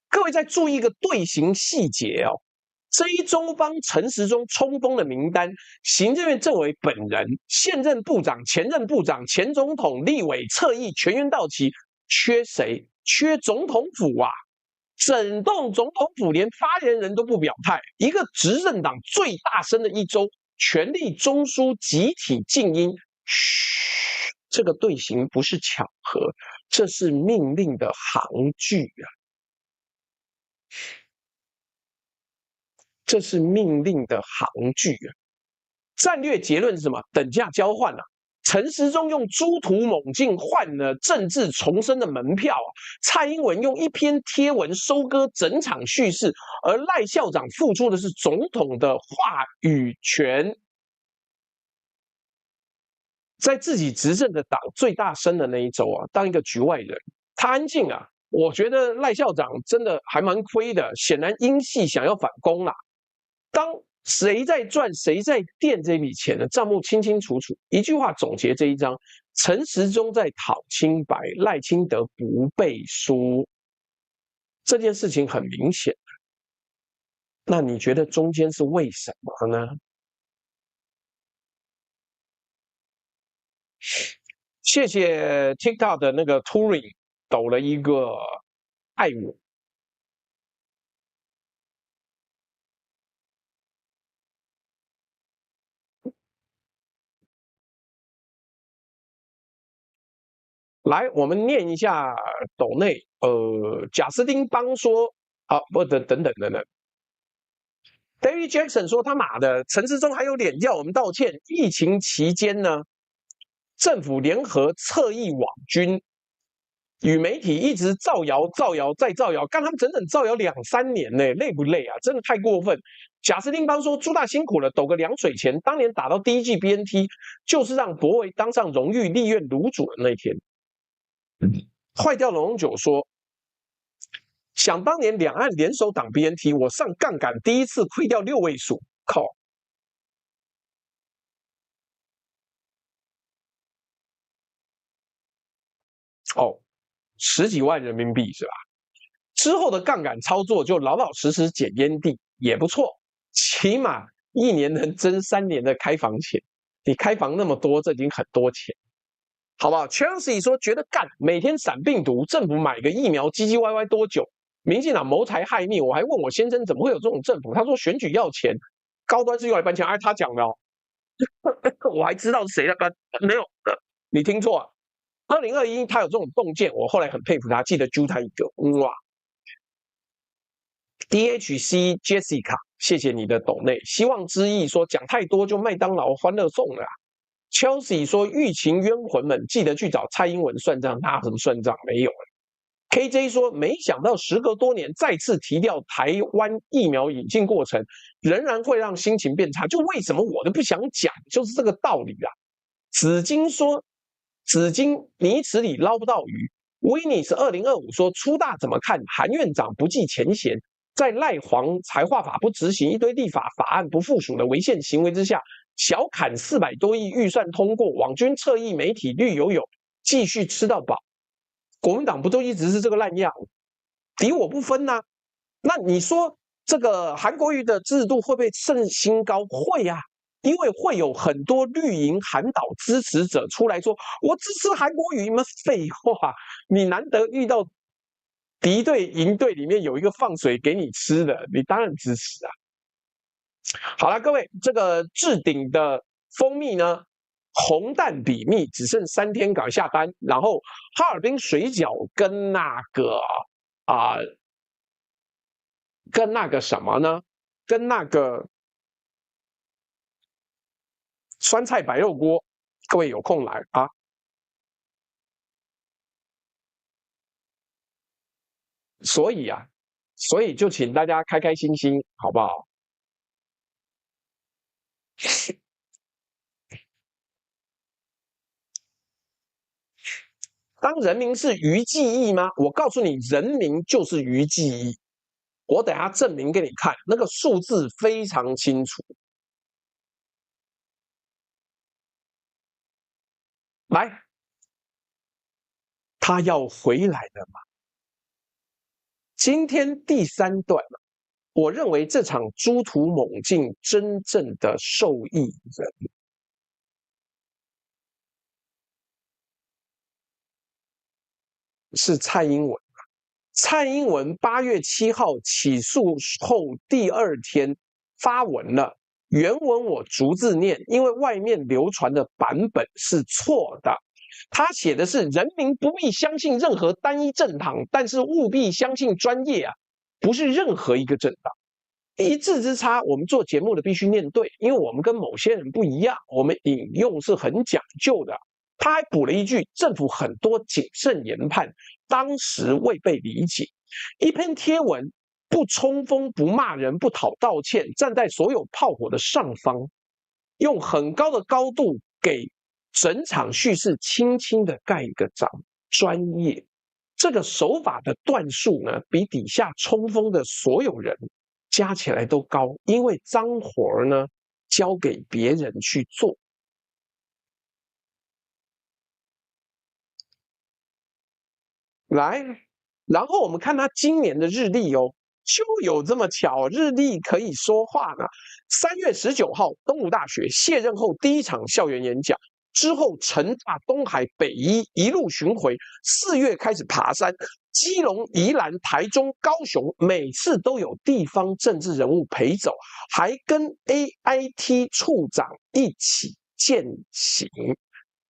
各位再注意一个队形细节哦。这一周帮陈时中冲锋的名单，行政院政委本人、现任部长、前任部长、前总统、立委侧翼全员到齐，缺谁？缺总统府啊！整栋总统府连发言人都不表态，一个执政党最大声的一周，权力中枢集体静音。嘘，这个队形不是巧合，这是命令的行距啊！这是命令的行距啊！战略结论是什么？等价交换啊！陈时中用猪屠猛进换了政治重生的门票啊！蔡英文用一篇贴文收割整场叙事，而赖校长付出的是总统的话语权。在自己执政的党最大声的那一周啊，当一个局外人，他安静啊。我觉得赖校长真的还蛮亏的，显然英系想要反攻啦。当谁在赚谁在垫这笔钱的账目清清楚楚，一句话总结这一章：陈时中在讨清白，赖清德不背书。这件事情很明显，那你觉得中间是为什么呢？谢谢 TikTok 的那个 Turing 抖了一个爱我。来，我们念一下抖内。贾斯汀邦说，不等等。David Jackson 说他妈的，陈时中还有脸要我们道歉？疫情期间呢，政府联合侧翼网军与媒体一直造谣再造谣，干他们整整造谣2-3年呢，累不累啊？真的太过分。贾斯汀邦说朱大辛苦了，抖个凉水钱。当年打到第一季 BNT， 就是让博维当上荣誉立院卤主的那天。坏掉龙九说，想当年两岸联手挡 BNT， 我上杠杆第一次亏掉6位数，靠！哦，10几万人民币是吧？之后的杠杆操作就老老实实捡烟蒂也不错，起码1年能挣3年的开房钱。你开房那么多，这已经很多钱，好不好 ？Chelsea 说觉得干，每天闪病毒，政府买个疫苗唧唧歪歪多久？民进党谋财害命，我还问我先生怎么会有这种政府？他说选举要钱，高端是用来搬钱。哎，他讲的哦，我还知道是谁的，没有，你听错了。2021他有这种洞见，我后来很佩服他，记得揪他一个。哇 ，DHC Jessica， 谢谢你的抖内。希望之意说讲太多就麦当劳欢乐颂了。Chelsea 说欲情冤魂们记得去找蔡英文算账，他什么算账没有了。KJ 说没想到时隔多年再次提掉台湾疫苗引进过程，仍然会让心情变差。就为什么我都不想讲，就是这个道理啊。紫金说，紫金泥池里捞不到鱼。威尼斯2025说初大怎么看？韩院长不计前嫌，在赖黄财划法不执行，一堆立法法案不附属的违宪行为之下，小砍400多亿预算通过，网军侧翼媒体绿油油，继续吃到饱。国民党不都一直是这个烂样，敌我不分啊？那你说这个韩国瑜的支持度会不会升新高？会啊，因为会有很多绿营韩导支持者出来说，我支持韩国瑜吗？废话，你难得遇到敌对营队里面有一个放水给你吃的，你当然支持啊。好了，各位，这个置顶的蜂蜜呢？红蛋比蜜只剩3天赶下单，然后哈尔滨水饺跟那个跟那个什么呢？跟那个酸菜白肉锅，各位有空来啊。所以就请大家开开心心，好不好？当人民是余记忆吗？我告诉你，人民就是余记忆。我等下证明给你看，那个数字非常清楚。来，他要回来了吗？今天第3段，我认为这场猪屠猛进真正的受益人是蔡英文。蔡英文8月7号起诉后第2天发文了，原文我逐字念，因为外面流传的版本是错的。他写的是：人民不必相信任何单一政党，但是务必相信专业啊，不是任何一个政党。一字之差，我们做节目的必须念对，因为我们跟某些人不一样，我们引用是很讲究的。他还补了一句：政府很多谨慎研判，当时未被理解。一篇贴文不冲锋、不骂人、不讨道歉，站在所有炮火的上方，用很高的高度给整场叙事轻轻的盖一个章，专业。这个手法的段数呢，比底下冲锋的所有人加起来都高，因为脏活呢交给别人去做。来，然后我们看他今年的日历哦，就有这么巧，日历可以说话呢。3月19号，东吴大学卸任后第1场校园演讲，之后成大、东海、北医一路巡回，4月开始爬山，基隆、宜兰、台中、高雄，每次都有地方政治人物陪走，还跟 AIT 处长一起践行。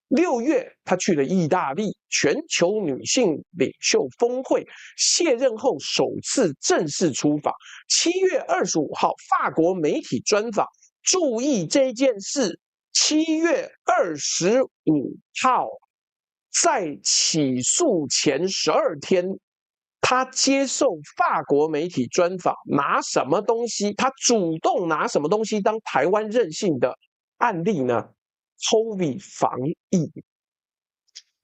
6月，他去了意大利全球女性领袖峰会，卸任后首次正式出访。7月25号，法国媒体专访，注意这件事。7月25号，在起诉前12天，他接受法国媒体专访，拿什么东西？他主动拿什么东西当台湾任性的案例呢？COVID 防疫。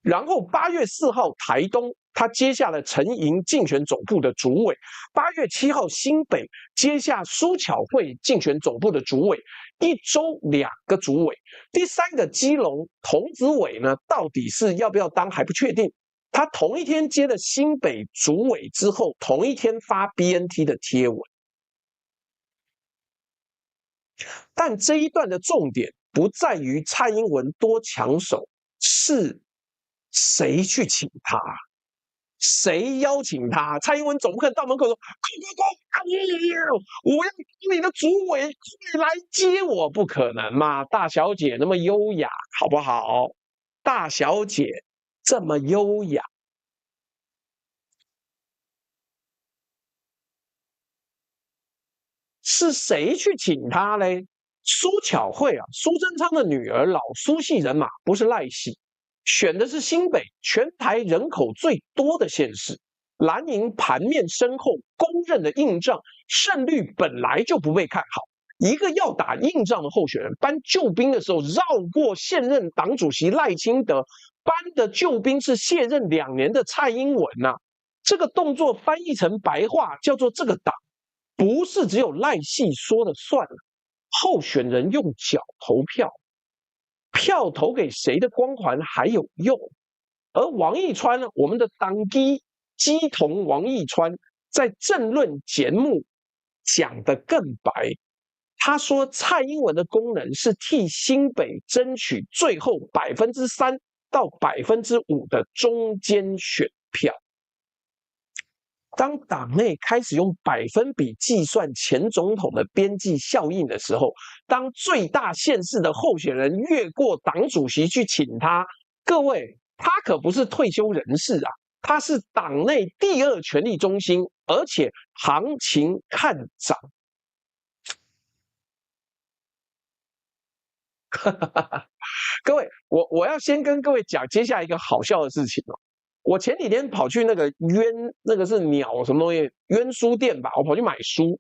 然后8月4号台东，他接下了陈莹竞选总部的主委。8月7号新北接下苏巧慧竞选总部的主委，一周2个主委。第3个基隆童子伟呢，到底是要不要当还不确定。他同一天接了新北主委之后，同一天发 BNT 的贴文。但这一段的重点不在于蔡英文多抢手，是谁去请他？谁邀请他？蔡英文总不可能到门口说：“快，我要当你的主委，快来接我！”不可能嘛！大小姐那么优雅，好不好？大小姐这么优雅，是谁去请他嘞？苏巧慧啊，苏贞昌的女儿，老苏系人马，不是赖系。选的是新北，全台人口最多的县市。蓝营盘面深厚，公认的硬仗，胜率本来就不被看好。一个要打硬仗的候选人，搬救兵的时候绕过现任党主席赖清德，搬的救兵是卸任2年的蔡英文呐、这个动作翻译成白话叫做：这个党不是只有赖系说了算了，候选人用脚投票。票投给谁的光环还有用，而王义川呢？我们的党基同王义川在政论节目讲得更白，他说蔡英文的功能是替新北争取最后3%到5%的中间选票。当党内开始用百分比计算前总统的边际效应的时候，当最大县市的候选人越过党主席去请他，各位，他可不是退休人士啊，它是党内第2权力中心，而且行情看涨。各位，我要先跟各位讲接下来一个好笑的事情哦。我前几天跑去那个那个是鸟什么东西渊书店吧，我跑去买书。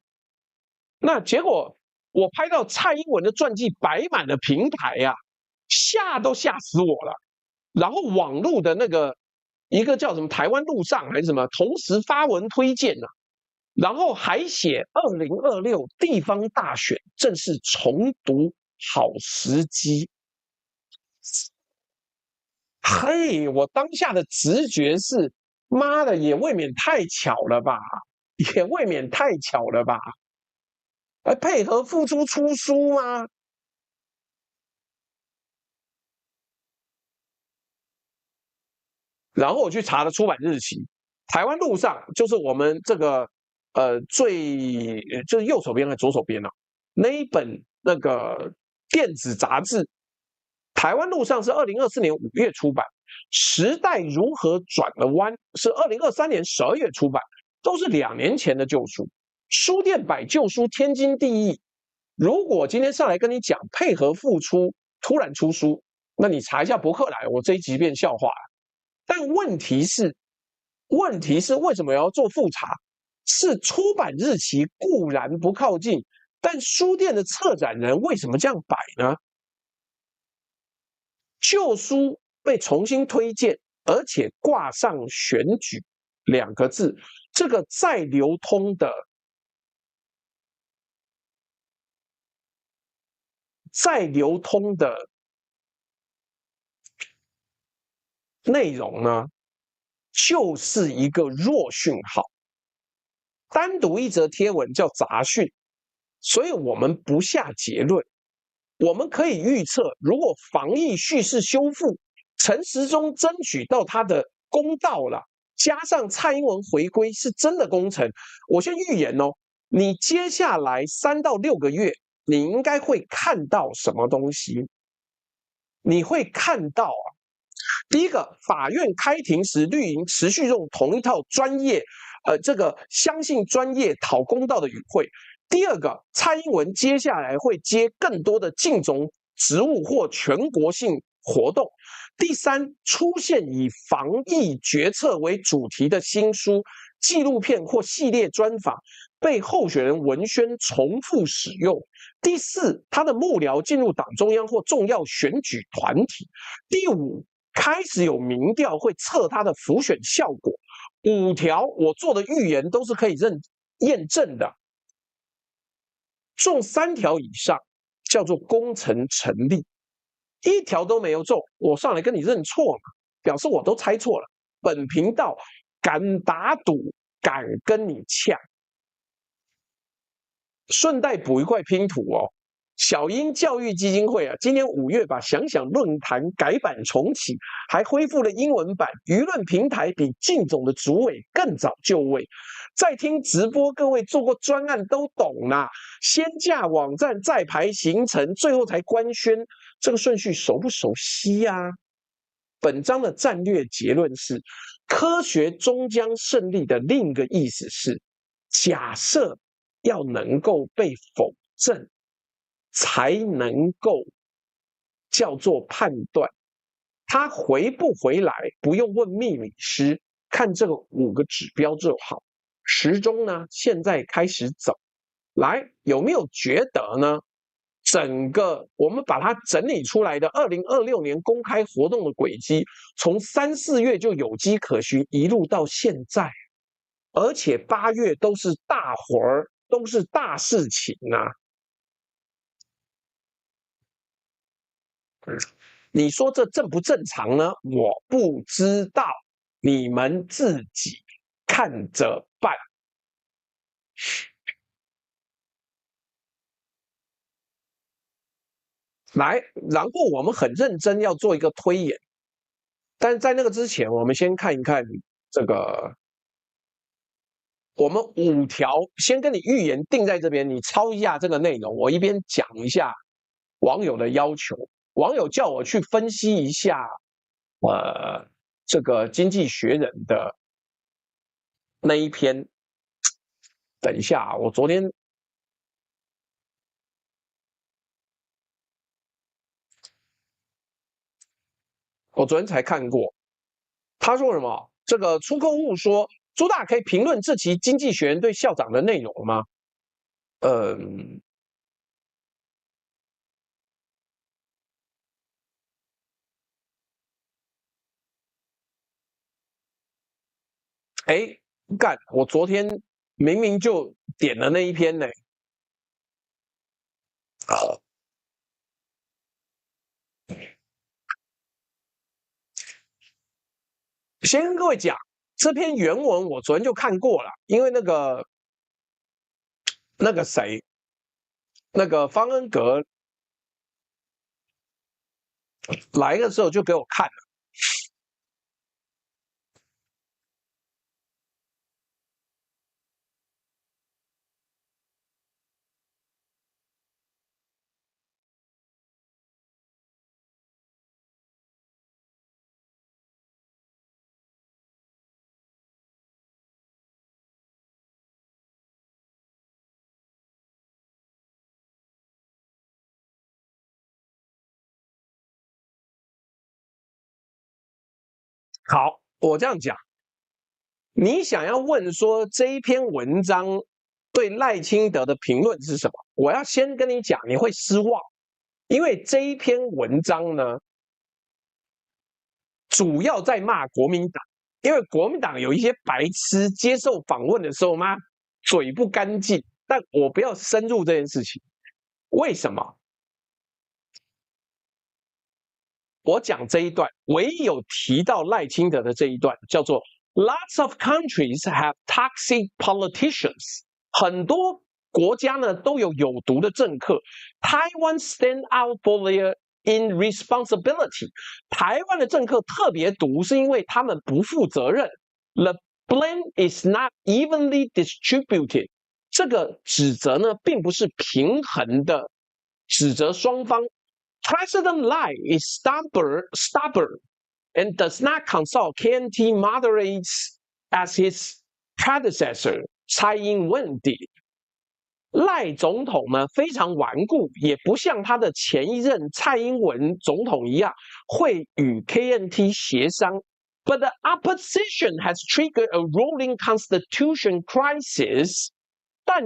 那结果我拍到蔡英文的传记摆满了平台呀、吓都吓死我了。然后网络的那个一个叫什么台湾路上还是什么，同时发文推荐啊，然后还写2026地方大选正是重读好时机。嘿，我当下的直觉是，妈的，也未免太巧了吧，也未免太巧了吧，配合付出出书吗？然后我去查了出版日期，台湾路上就是我们这个就是右手边和左手边啊，那一本那个电子杂志，台湾路上是2024年5月出版，时代如何转了弯是2023年12月出版，都是2年前的旧书。书店摆旧书天经地义，如果今天上来跟你讲配合付出突然出书，那你查一下博客来，我这一集变笑话了。但问题是为什么要做复查？是出版日期固然不靠近，但书店的策展人为什么这样摆呢？旧书被重新推荐，而且挂上选举2个字，这个再流通的内容呢，就是一个弱讯号。单独一则贴文叫杂讯，所以我们不下结论。我们可以预测，如果防疫叙事修复，陈时中争取到他的公道了，加上蔡英文回归是真的工程，我先预言哦，你接下来3到6个月，你应该会看到什么东西？你会看到啊，第一个，法院开庭时，绿营持续用同一套专业，这个相信专业讨公道的语汇。第二个，蔡英文接下来会接更多的竞总职务或全国性活动。第三，出现以防疫决策为主题的新书、纪录片或系列专访，被候选人文宣重复使用。第四，他的幕僚进入党中央或重要选举团体。第五，开始有民调会测他的辅选效果。5条我做的预言都是可以验证的，中3条以上叫做工程成立，1条都没有中，我上来跟你认错嘛，表示我都猜错了。本频道敢打赌，敢跟你呛。顺带补一块拼图哦，小英教育基金会啊，今年5月把想想论坛改版重启，还恢复了英文版，舆论平台比靳总的主委更早就位。在听直播，各位做过专案都懂啦，先架网站，再排行程，最后才官宣，这个顺序熟不熟悉啊？本章的战略结论是，科学终将胜利的另一个意思是，假设要能够被否证，才能够叫做判断。他回不回来，不用问命理师，看这个5个指标就好。时钟呢，现在开始走，来，有没有觉得呢？整个我们把它整理出来的2026年公开活动的轨迹，从3、4月就有迹可循，一路到现在，而且8月都是大活儿，都是大事情啊！你说这正不正常呢？我不知道，你们自己看着办。来，然后我们很认真要做一个推演，但是在那个之前，我们先看一看这个，我们5条先跟你预言定在这边，你抄一下这个内容，我一边讲一下网友的要求。网友叫我去分析一下，这个《经济学人》的那一篇。等一下，我昨天才看过，他说什么？这个出口物说，朱大可以评论这期《经济学人》对校长的内容吗？哎，干！我昨天明明就点了那一篇呢。先跟各位讲，这篇原文我昨天就看过了，因为那个谁，那个方恩格来的时候就给我看了。好，我这样讲，你想要问说这一篇文章对赖清德的评论是什么？我要先跟你讲，你会失望，因为这一篇文章呢，主要在骂国民党，因为国民党有一些白痴接受访问的时候，妈嘴不干净。但我不要深入这件事情，为什么？我讲这一段，唯有提到赖清德的这一段，叫做 "Lots of countries have toxic politicians"， 很多国家呢都有有毒的政客。Taiwan stand out for their irresponsibility， 台湾的政客特别毒，是因为他们不负责任。The blame is not evenly distributed， 这个指责呢并不是平衡的指责双方。President Lai is stubborn and does not consult KNT moderates as his predecessor 蔡英文 did。赖总统呢非常顽固，也不像他的前一任蔡英文总统一样会与 KNT 协商。But the opposition has triggered a rolling constitution crisis。但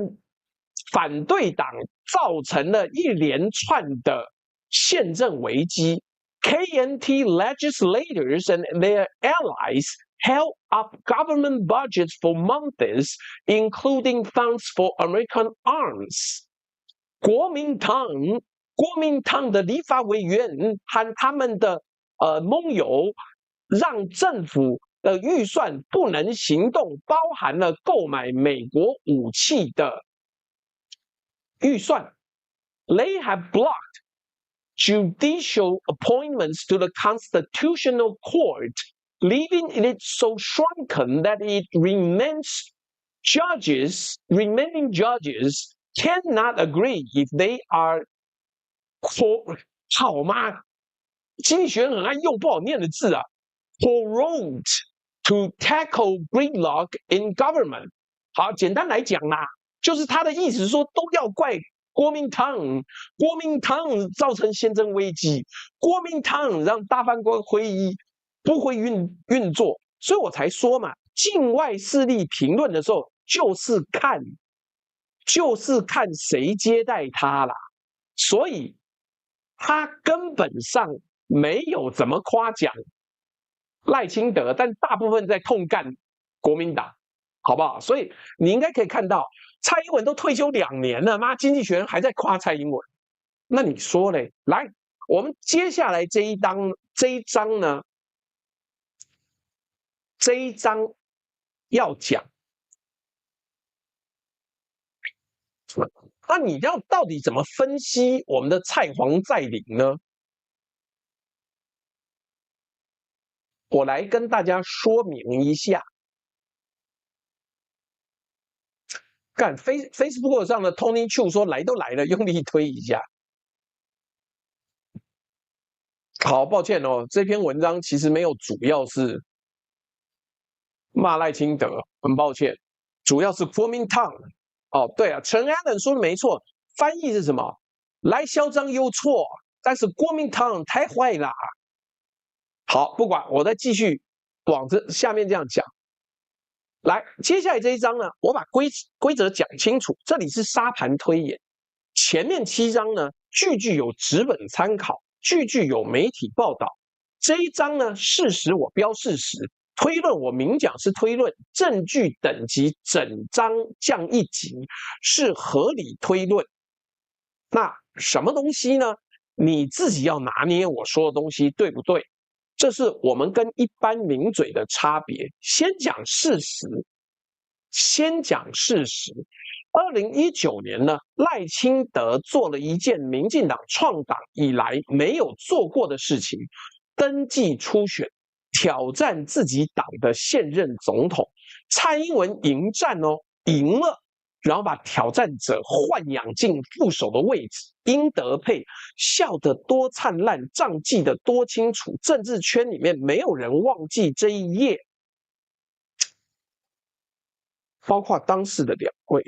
反对党造成了一连串的宪政危机。KNT legislators and their allies held up government budgets for months, including funds for American arms. 国民党的立法委员和他们的盟友，让政府的预算不能行动，包含了购买美国武器的预算。They have blocked judicial appointments to the Constitutional Court, leaving it so shrunken that remaining judges cannot agree if they are 好吗？经济学人很爱用不好念的字啊 ，prorogued to tackle gridlock in government。好，简单来讲啦，就是他的意思是说都要怪国民党造成宪政危机，国民党让大法官会议不会运作，所以我才说嘛，境外势力评论的时候，就是看谁接待他啦，所以他根本上没有怎么夸奖赖清德，但大部分在痛干国民党，好不好？所以你应该可以看到。蔡英文都退休2年了，妈，经济学人还在夸蔡英文，那你说嘞？来，我们接下来这一章呢，这一章要讲，那你要到底怎么分析我们的蔡黄在领呢？我来跟大家说明一下。干 Facebook 上的 Tony Chu 说来都来了，用力推一下。好，抱歉哦，这篇文章其实没有主要是骂赖清德，很抱歉，主要是国民党。哦，对啊，陈安人说的没错，翻译是什么？赖嚣张有错，但是国民党太坏啦。好，不管，我再继续往这下面这样讲。来，接下来这一章呢，我把规则讲清楚。这里是沙盘推演，前面7章呢，句句有纸本参考，句句有媒体报道。这一章呢，事实我标事实，推论我明讲是推论，证据等级整章降1级，是合理推论。那什么东西呢？你自己要拿捏我说的东西对不对？这是我们跟一般名嘴的差别。先讲事实，先讲事实。2019年呢，赖清德做了一件民进党创党以来没有做过的事情，登记初选，挑战自己党的现任总统。蔡英文迎战哦，赢了。然后把挑战者豢养进副手的位置，殷德佩笑得多灿烂，账记得多清楚，政治圈里面没有人忘记这一页，包括当时的2位。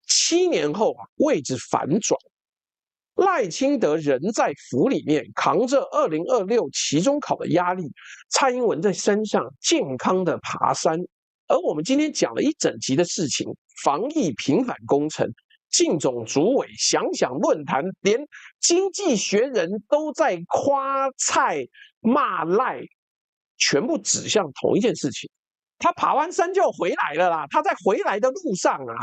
7年后啊，位置反转，赖清德人在府里面扛着2026期中考的压力，蔡英文在山上健康的爬山。而我们今天讲了一整集的事情，防疫平反工程，靳总主委想想论坛，连经济学人都在夸蔡骂赖，全部指向同一件事情。他爬完山就回来了啦，他在回来的路上啊。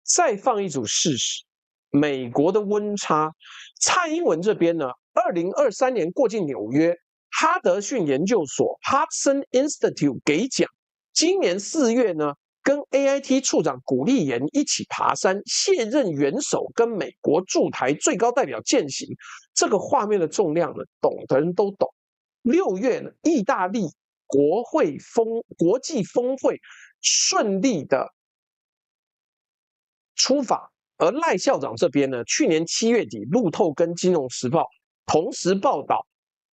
再放一组事实，美国的温差，蔡英文这边呢，2023年过境纽约，哈德逊研究所 Hudson Institute 给奖。今年4月呢，跟 AIT 处长古立言一起爬山，卸任元首跟美国驻台最高代表饯行。这个画面的重量呢，懂的人都懂。6月呢，意大利国际峰会顺利的出访，而赖校长这边呢，去年7月底，路透跟金融时报同时报道，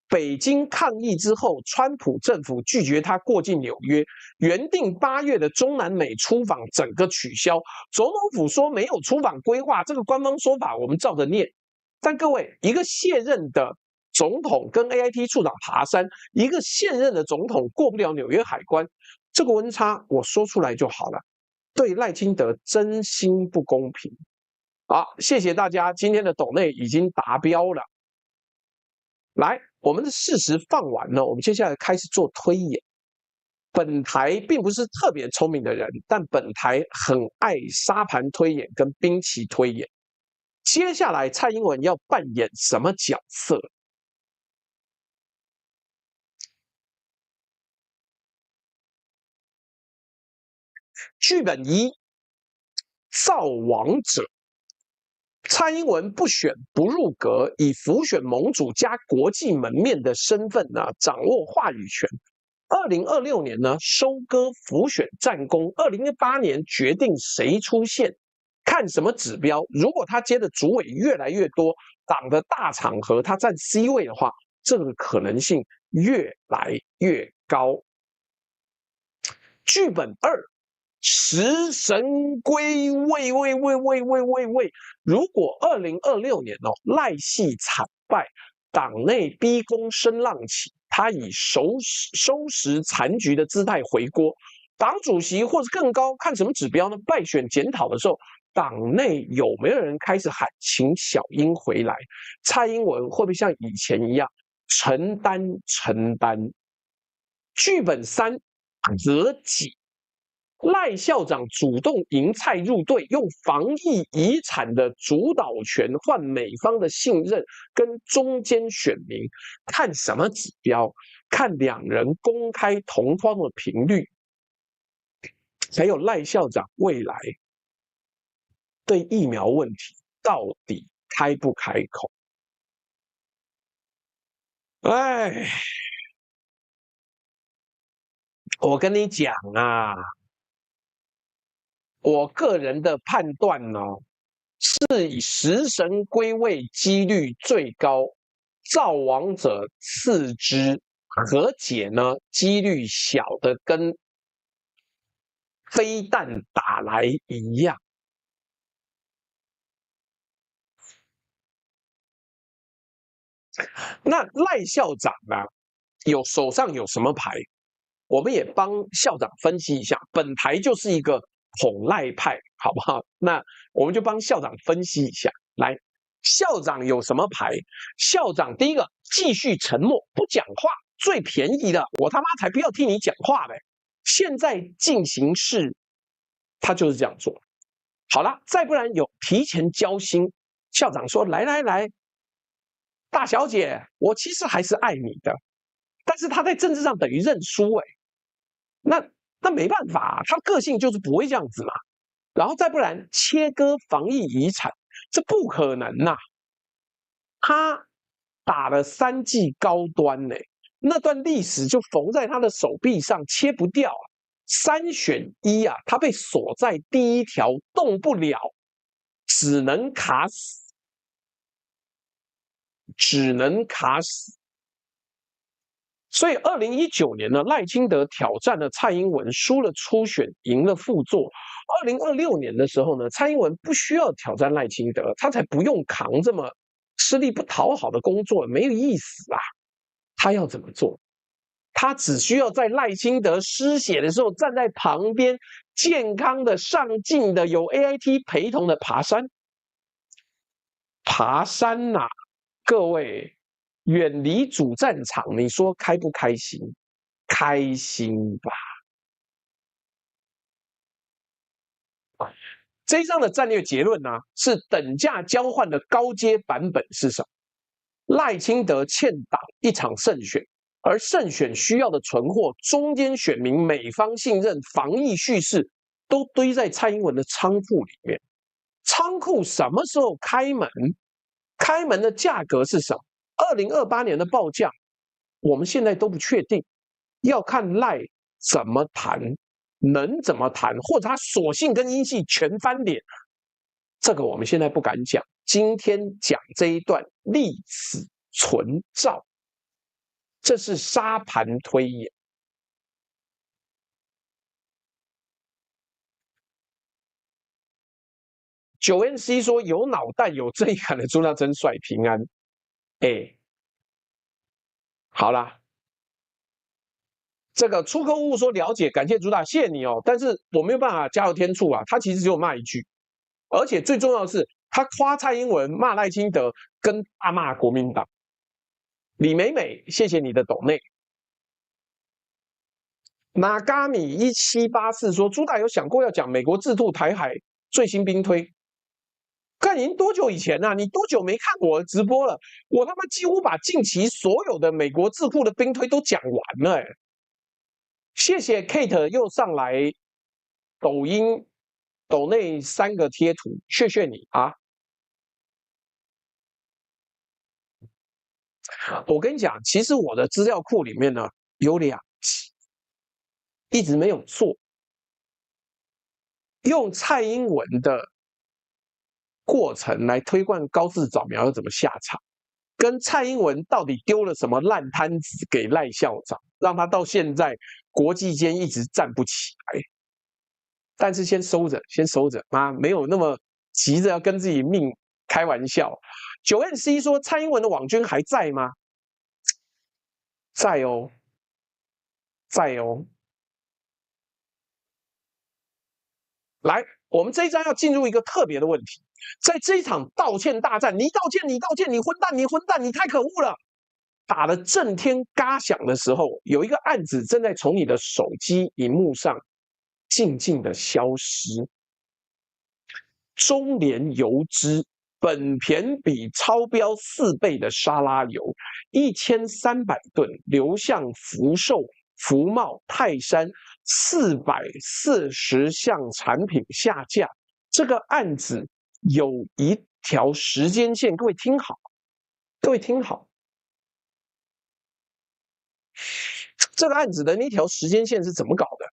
北京抗议之后，川普政府拒绝他过境纽约，原定8月的中南美出访整个取消。总统府说没有出访规划，这个官方说法我们照着念。但各位，一个卸任的总统跟 AIT 处长爬山，一个现任的总统过不了纽约海关，这个温差我说出来就好了。对赖清德真心不公平。好，谢谢大家，今天的斗内已经达标了。来，我们的事实放完了，我们接下来开始做推演。本台并不是特别聪明的人，但本台很爱沙盘推演跟兵棋推演。接下来蔡英文要扮演什么角色？剧本1，造王者。蔡英文不选不入阁，以辅选盟主加国际门面的身份呢，掌握话语权。2026年呢，收割辅选战功。2018年决定谁出现，看什么指标。如果他接的主委越来越多，党的大场合他占 C 位的话，这个可能性越来越高。剧本2。食神归位，如果2026年赖系惨败，党内逼宫声浪起，他以收拾残局的姿态回锅，党主席或者更高，看什么指标呢？败选检讨的时候，党内有没有人开始喊请小英回来？蔡英文会不会像以前一样承担？剧本3，择己。赖校长主动迎蔡入队，用防疫遗产的主导权换美方的信任跟中间选民，看什么指标？看2人公开同框的频率，还有赖校长未来对疫苗问题到底开不开口？哎，我跟你讲啊。我个人的判断呢，是以食神归位几率最高，造王者次之，和解呢几率小的跟飞弹打来一样。那赖校长呢，手上有什么牌？我们也帮校长分析一下。本台就是一个捧赖派，好不好？那我们就帮校长分析一下。来，校长有什么牌？校长第一个，继续沉默不讲话，最便宜的，我他妈才不要听你讲话嘞！现在进行式，他就是这样做。好了，再不然有提前交心。校长说：“来来来，大小姐，我其实还是爱你的。”但是他在政治上等于认输，那没办法，他个性就是不会这样子嘛。然后再不然切割防疫遗产，这不可能呐。他打了3季高端呢，那段历史就缝在他的手臂上，切不掉啊。3选1啊，他被锁在第一条，动不了，只能卡死，只能卡死。所以2019年呢，赖清德挑战了蔡英文，输了初选，赢了副座。2026年的时候呢，蔡英文不需要挑战赖清德，他才不用扛这么吃力不讨好的工作，没有意思啊。他要怎么做？他只需要在赖清德失血的时候，站在旁边，健康的、上进的、有 AIT 陪同的爬山。爬山啊，各位。远离主战场，你说开不开心？开心吧。这一章的战略结论呢，是等价交换的高阶版本是什么？赖清德欠党一场胜选，而胜选需要的存货，中间选民美方信任、防疫叙事，都堆在蔡英文的仓库里面。仓库什么时候开门？开门的价格是什么？2028年的报价，我们现在都不确定，要看赖怎么谈，能怎么谈，或者他索性跟英系全翻脸，这个我们现在不敢讲。今天讲这一段历史存照，这是沙盘推演。9NC 说有脑袋有正义感的朱大真帅平安，好啦，这个出口物说了解，感谢朱大，谢谢你哦。但是我没有办法加油添醋啊，他其实只有骂一句，而且最重要的是，他夸蔡英文，骂赖清德，跟大骂国民党。李美美，谢谢你的抖内。Nagami 1784说，朱大有想过要讲美国智兔台海最新兵推？看您多久以前啊？你多久没看我的直播了？我他妈几乎把近期所有的美国智库的兵推都讲完了，谢谢 Kate 又上来抖音抖内3个贴图，谢谢你啊！我跟你讲，其实我的资料库里面呢有2期，一直没有做，用蔡英文的过程来推断高市早苗要怎么下场，跟蔡英文到底丢了什么烂摊子给赖校长，让他到现在国际间一直站不起来。但是先收着，先收着啊，没有那么急着要跟自己命开玩笑。9NC 说蔡英文的网军还在吗？在哦，在哦。来，我们这一章要进入一个特别的问题，在这一场道歉大战，你道歉，你道歉，你混蛋，你混蛋，你太可恶了，打得震天嘎响的时候，有一个案子正在从你的手机荧幕上静静的消失。中联油脂本田比超标4倍的沙拉油，1300吨流向福寿、福茂、泰山440项产品下架。这个案子有一条时间线，各位听好，各位听好，这个案子的那条时间线是怎么搞的？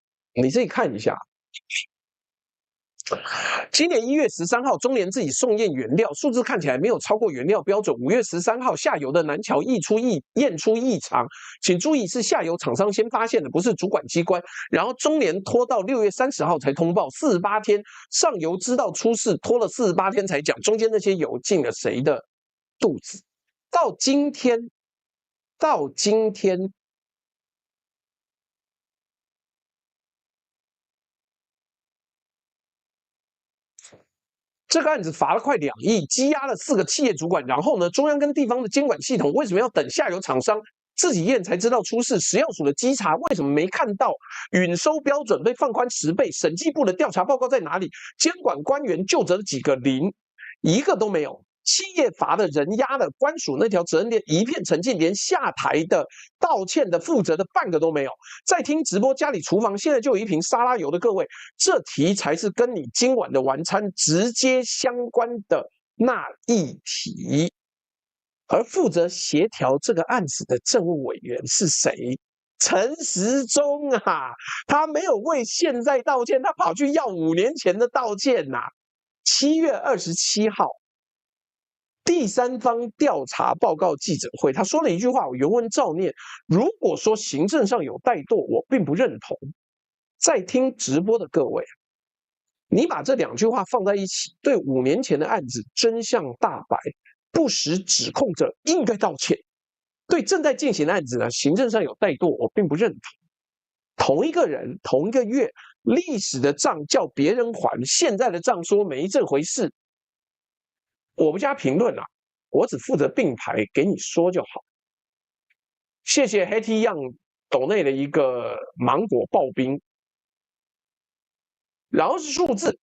你自己看一下。今年1月13号，中联自己送验原料，数字看起来没有超过原料标准。5月13号，下游的南桥验出异常，请注意是下游厂商先发现的，不是主管机关。然后中联拖到6月30号才通报，48天，上游知道出事，拖了48天才讲，中间那些油进了谁的肚子？到今天。这个案子罚了快2亿，羁押了4个企业主管。然后呢，中央跟地方的监管系统为什么要等下游厂商自己验才知道出事？食药署的稽查为什么没看到允收标准被放宽10倍？审计部的调查报告在哪里？监管官员就责几个零，一个都没有。企业罚的人压了，官署那条责任链一片沉静，连下台的道歉的负责的半个都没有。在听直播家里厨房现在就有一瓶沙拉油的各位，这题才是跟你今晚的晚餐直接相关的那一题。而负责协调这个案子的政务委员是谁？陈时中啊，他没有为现在道歉，他跑去要5年前的道歉呐。7月27号。第三方调查报告记者会，他说了一句话，我原文照念：如果说行政上有怠惰，我并不认同。在听直播的各位，你把这2句话放在一起，对5年前的案子真相大白，不实指控者应该道歉；对正在进行的案子呢，行政上有怠惰，我并不认同。同一个人，同一个月，历史的账叫别人还，现在的账说没这回事。我不加评论啊，我只负责并排给你说就好。谢谢 Hatty Young 斗内的一个芒果刨冰，然后是数字。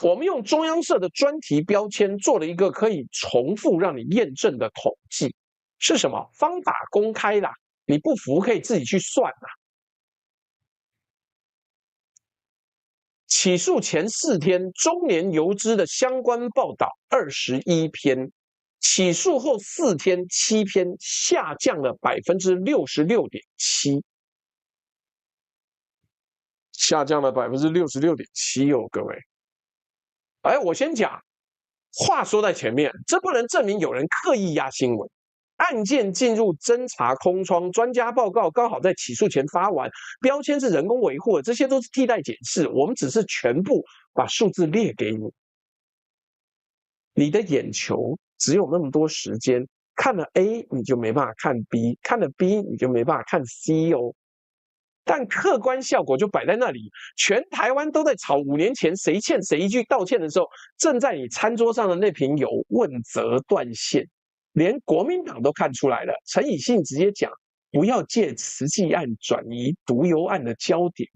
我们用中央社的专题标签做了一个可以重复让你验证的统计，是什么？方法公开啦，你不服可以自己去算啦。起诉前4天，中联邮资的相关报道21篇，起诉后4天7篇，下降了66.7%，下降了66.7%哦，各位。哎，我先讲，话说在前面，这不能证明有人刻意压新闻。案件进入侦查空窗，专家报告刚好在起诉前发完，标签是人工维护的，这些都是替代检视，我们只是全部把数字列给你。你的眼球只有那么多时间，看了 A 你就没办法看 B， 看了 B 你就没办法看 C 哦。但客观效果就摆在那里，全台湾都在吵5年前谁欠谁一句道歉的时候，正在你餐桌上的那瓶油问责断线。连国民党都看出来了，陈以信直接讲，不要借慈济案转移毒油案的焦点。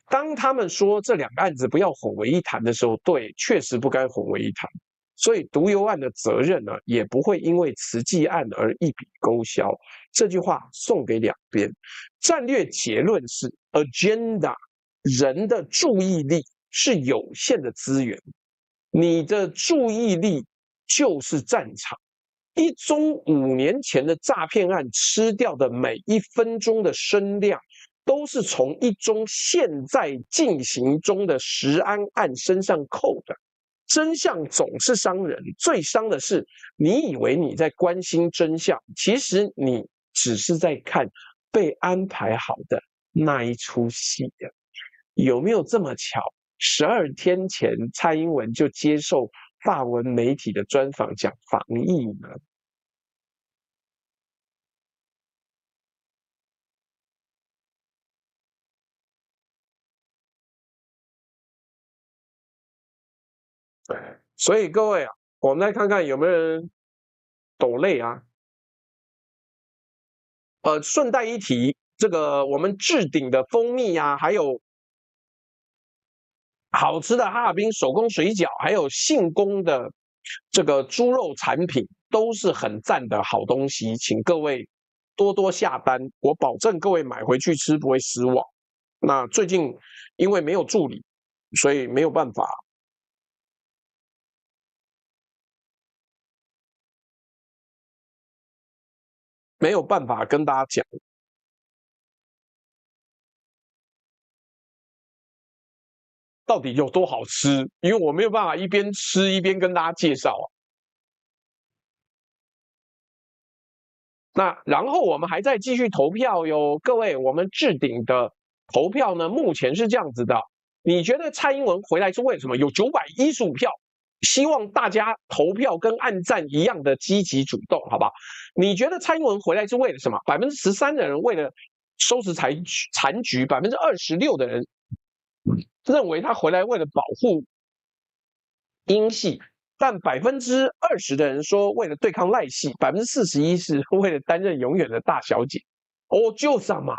当他们说这2个案子不要混为一谈的时候，对，确实不该混为一谈。所以毒油案的责任呢，也不会因为慈济案而一笔勾销。这句话送给两边。战略结论是 agenda， 人的注意力是有限的资源，你的注意力就是战场。一宗5年前的诈骗案吃掉的每1分钟的声量，都是从一宗现在进行中的食安案身上扣的。真相总是伤人，最伤的是你以为你在关心真相，其实你只是在看被安排好的那一出戏。有没有这么巧？12天前蔡英文就接受法文媒体的专访讲防疫呢？所以各位啊，我们来看看有没有人抖泪啊。顺带一提，这个我们置顶的蜂蜜啊，还有好吃的哈尔滨手工水饺，还有信丰的这个猪肉产品，都是很赞的好东西，请各位多多下单，我保证各位买回去吃不会失望。那最近因为没有助理，所以没有办法。没有办法跟大家讲。到底有多好吃，因为我没有办法一边吃一边跟大家介绍啊。那然后我们还在继续投票哟，各位，我们置顶的投票呢，目前是这样子的。你觉得蔡英文回来是为什么？有915票，希望大家投票跟按赞一样的积极主动，好不好？你觉得蔡英文回来是为了什么？13%的人为了收拾残局，26%的人认为他回来为了保护英系，但20%的人说为了对抗赖系，41%是为了担任永远的大小姐。哦，就是嘛。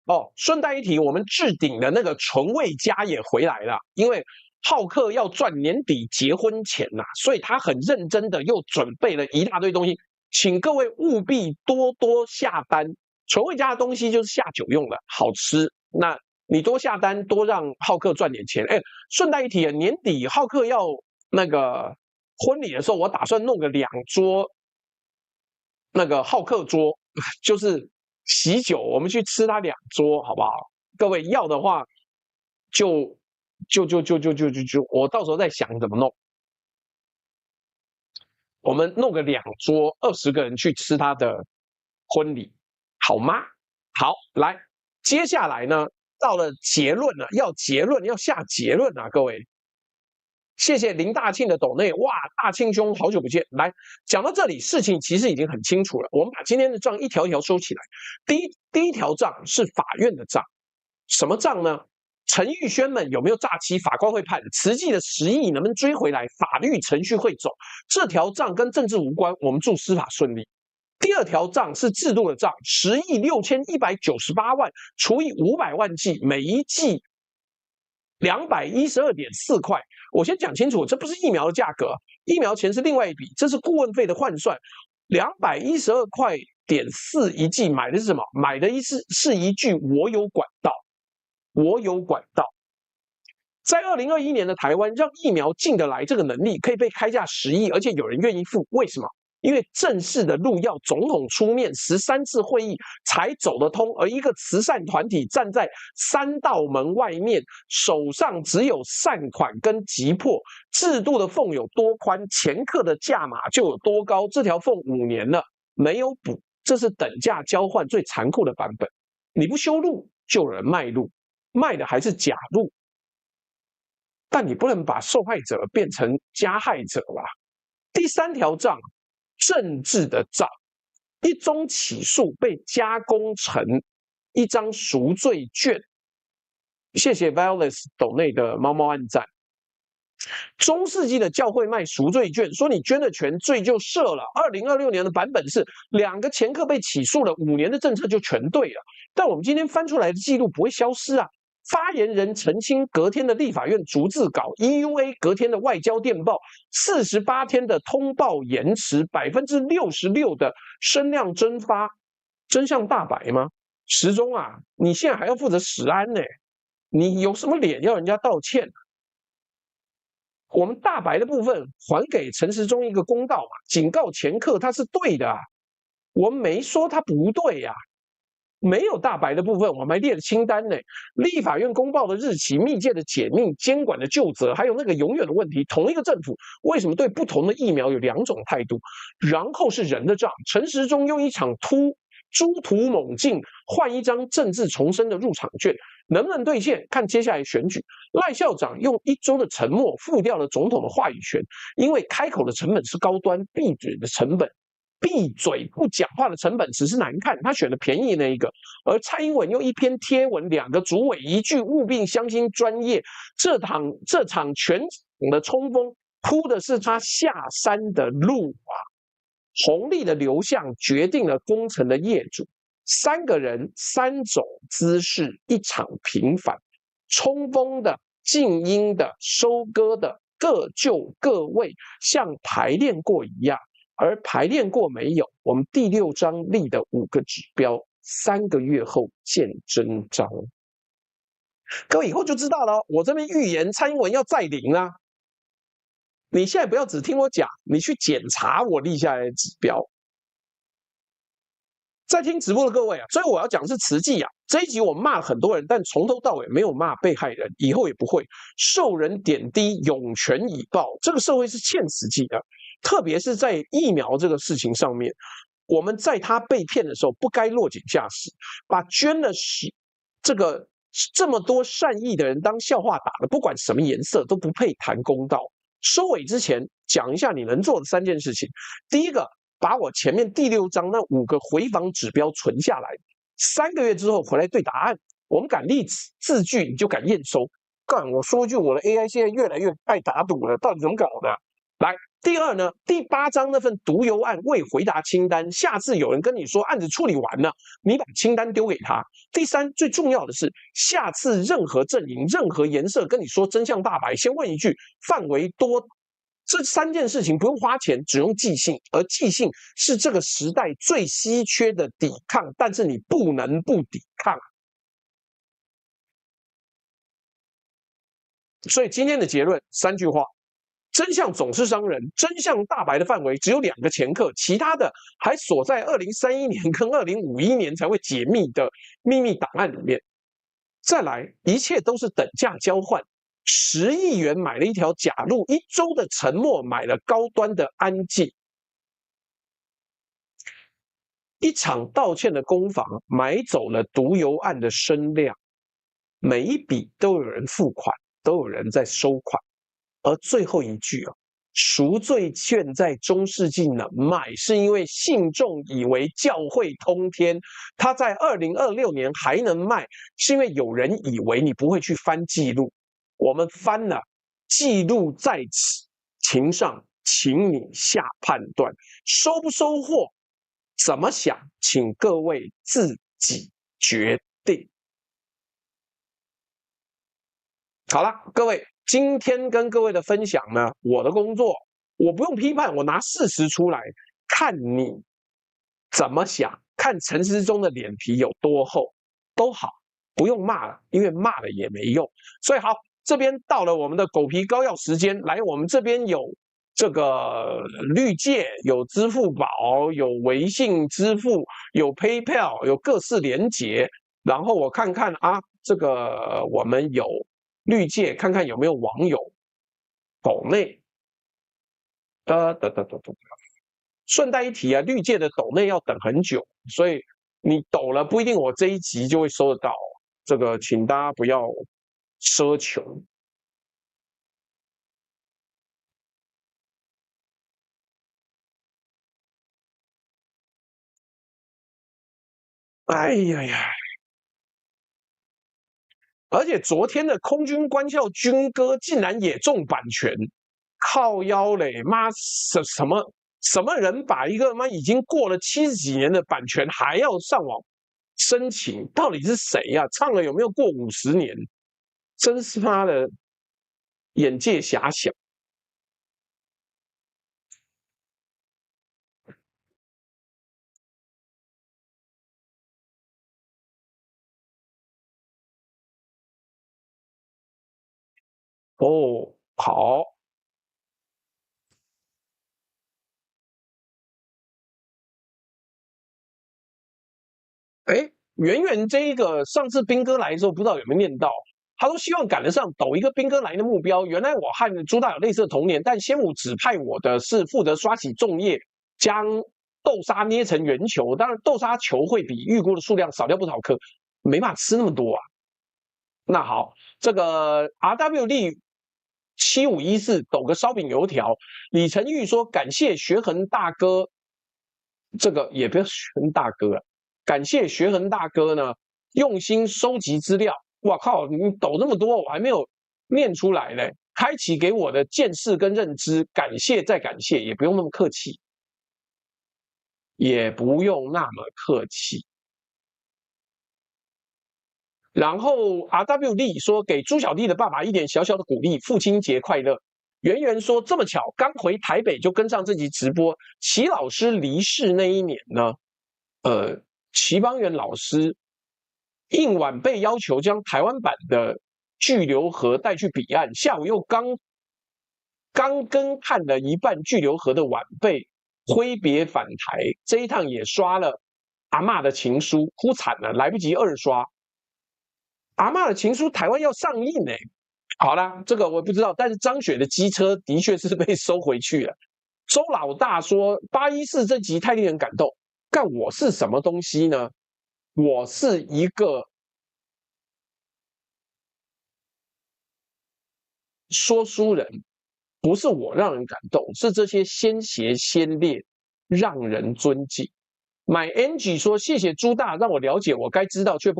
哦，顺带一提，我们置顶的那个纯味家也回来了，因为浩克要赚年底结婚钱呐、所以他很认真的又准备了一大堆东西，请各位务必多多下单。纯味家的东西就是下酒用的，好吃。那你多下单，多让浩克赚点钱。哎，顺带一提，年底浩克要那个婚礼的时候，我打算弄个2桌那个浩克桌，就是喜酒，我们去吃他2桌，好不好？各位要的话就，我到时候再想怎么弄。我们弄个2桌，20个人去吃他的婚礼，好吗？好，来，接下来呢，到了结论了，要下结论啊，各位。谢谢林大庆的抖内，哇，大庆兄好久不见。来，讲到这里，事情其实已经很清楚了。我们把今天的账一条一条收起来。第一条账是法院的账，什么账呢？陈玉轩们有没有诈欺？法官会判。慈济的10亿能不能追回来？法律程序会走。这条账跟政治无关，我们祝司法顺利。第2条账是制度的账，10亿6198万除以500万剂，每一剂212.4块。我先讲清楚，这不是疫苗的价格，疫苗钱是另外一笔，这是顾问费的换算。212.4块一剂买的是什么？买的是一句我有管道，我有管道。在2021年的台湾，让疫苗进得来这个能力可以被开价10亿，而且有人愿意付，为什么？因为正式的路要总统出面13次会议才走得通，而一个慈善团体站在3道门外面，手上只有善款跟急迫，制度的缝有多宽，前客的价码就有多高。这条缝5年了没有补，这是等价交换最残酷的版本。你不修路，就有人卖路，卖的还是假路。但你不能把受害者变成加害者啦。第3条账，政治的账，一宗起诉被加工成一张赎罪券。谢谢 Violet 斗内的猫猫按赞。中世纪的教会卖赎罪券，说你捐了钱，罪就赦了。2026年的版本是2个前客被起诉了，5年的政策就全对了。但我们今天翻出来的记录不会消失啊。发言人澄清隔天的立法院逐字稿 ，EUA 隔天的外交电报，48天的通报延迟，66%的声量蒸发，真相大白吗？时中啊，你现在还要负责食安呢，你有什么脸要人家道歉？我们大白的部分还给陈时中一个公道嘛，警告前客他是对的啊，我们没说他不对呀、没有大白的部分，我们还列了清单呢。立法院公报的日期、密界的解密、监管的究责，还有那个永远的问题，同一个政府为什么对不同的疫苗有2种态度？然后是人的账，陈时中用一场猪突猛进换一张政治重生的入场券，能不能兑现？看接下来选举。赖校长用1周的沉默付掉了总统的话语权，因为开口的成本是高端，闭嘴的成本。闭嘴不讲话的成本只是难看，他选了便宜那一个。而蔡英文用1篇贴文、2个主委1句务必相信专业，这场全场的冲锋铺的是他下山的路啊！红利的流向决定了工程的业主，3个人3种姿势，一场平反，冲锋的、静音的、收割的，各就各位，像排练过一样。而排练过没有？我们第6章立的5个指标，3个月后见真章。各位以后就知道了，我这边预言蔡英文要再领啊。你现在不要只听我讲，你去检查我立下来的指标。在听直播的各位啊，所以我要讲的是慈济啊。这一集我骂了很多人，但从头到尾没有骂被害人，以后也不会。受人点滴，涌泉以报。这个社会是欠慈济的，特别是在疫苗这个事情上面，我们在他被骗的时候不该落井下石，把捐了这么多善意的人当笑话打的，不管什么颜色都不配谈公道。收尾之前讲一下你能做的3件事情。第一个，把我前面第6章那5个回访指标存下来，3个月之后回来对答案。我们敢立字据，你就敢验收。干，我说一句，我的 AI 现在越来越爱打赌了，到底怎么搞的？来，第二呢，第8章那份毒油案未回答清单，下次有人跟你说案子处理完了，你把清单丢给他。第3，最重要的是，下次任何阵营、任何颜色跟你说真相大白，先问一句，范围多。这3件事情不用花钱，只用寄信，而寄信是这个时代最稀缺的抵抗，但是你不能不抵抗。所以今天的结论3句话：真相总是伤人，真相大白的范围只有2个前客，其他的还锁在2031年跟2051年才会解密的秘密档案里面。再来，一切都是等价交换。10亿元买了一条假路，1周的沉默买了高端的安静。一场道歉的攻防买走了毒油案的声量，每一笔都有人付款，都有人在收款。而最后一句啊，赎罪券在中世纪能卖，是因为信众以为教会通天；他在2026年还能卖，是因为有人以为你不会去翻记录。我们翻了，记录在此，庭上，请你下判断，收不收获，怎么想，请各位自己决定。好了，各位，今天跟各位的分享呢，我的工作我不用批判，我拿事实出来，看你怎么想，看陈时中的脸皮有多厚，都好，不用骂了，因为骂了也没用。所以好。这边到了我们的狗皮膏药时间，来，我们这边有这个绿界，有支付宝，有微信支付，有 PayPal， 有各式连结。然后我看看啊，这个我们有绿界，看看有没有网友抖内。顺带一提啊，绿界的抖内要等很久，所以你抖了不一定我这一集就会收得到。这个请大家不要奢求。哎呀呀！而且昨天的空军官校军歌竟然也中版权，靠腰嘞！妈，什么人把一个妈已经过了70几年的版权还要上网申请？到底是谁呀？唱了有没有过50年？真是妈的眼界狭小。哦，好。哎，圆圆这一个上次兵哥来的时候，不知道有没有念到，他说希望赶得上抖一个兵哥来的目标。原来我和朱大有类似的童年，但先母指派我的是负责刷起粽叶，将豆沙捏成圆球。当然，豆沙球会比预估的数量少掉不少颗，没办法吃那么多啊。那好，这个 RWD 7514抖个烧饼油条。李成玉说感谢学恒大哥，这个也不要学恒大哥了。感谢学恒大哥呢，用心收集资料。哇靠，你抖那么多，我还没有念出来嘞。开启给我的见识跟认知，感谢再感谢，也不用那么客气，也不用那么客气。然后 RWD 说给朱小弟的爸爸一点小小的鼓励，父亲节快乐。圆圆说这么巧，刚回台北就跟上这集直播。齐老师离世那一年呢，齐邦媛老师硬晚被要求将台湾版的巨流河带去彼岸，下午又刚跟看了一半巨流河的晚辈挥别返台，这一趟也刷了阿嬷的情书，哭惨了，来不及二刷。阿嬷的情书台湾要上映呢。好啦，这个我不知道，但是张雪的机车的确是被收回去了。周老大说814这集太令人感动，干我是什么东西呢？我是一个说书人，不是我让人感动，是这些先贤先烈让人尊敬。My Angie 说谢谢朱大让我了解我该知道却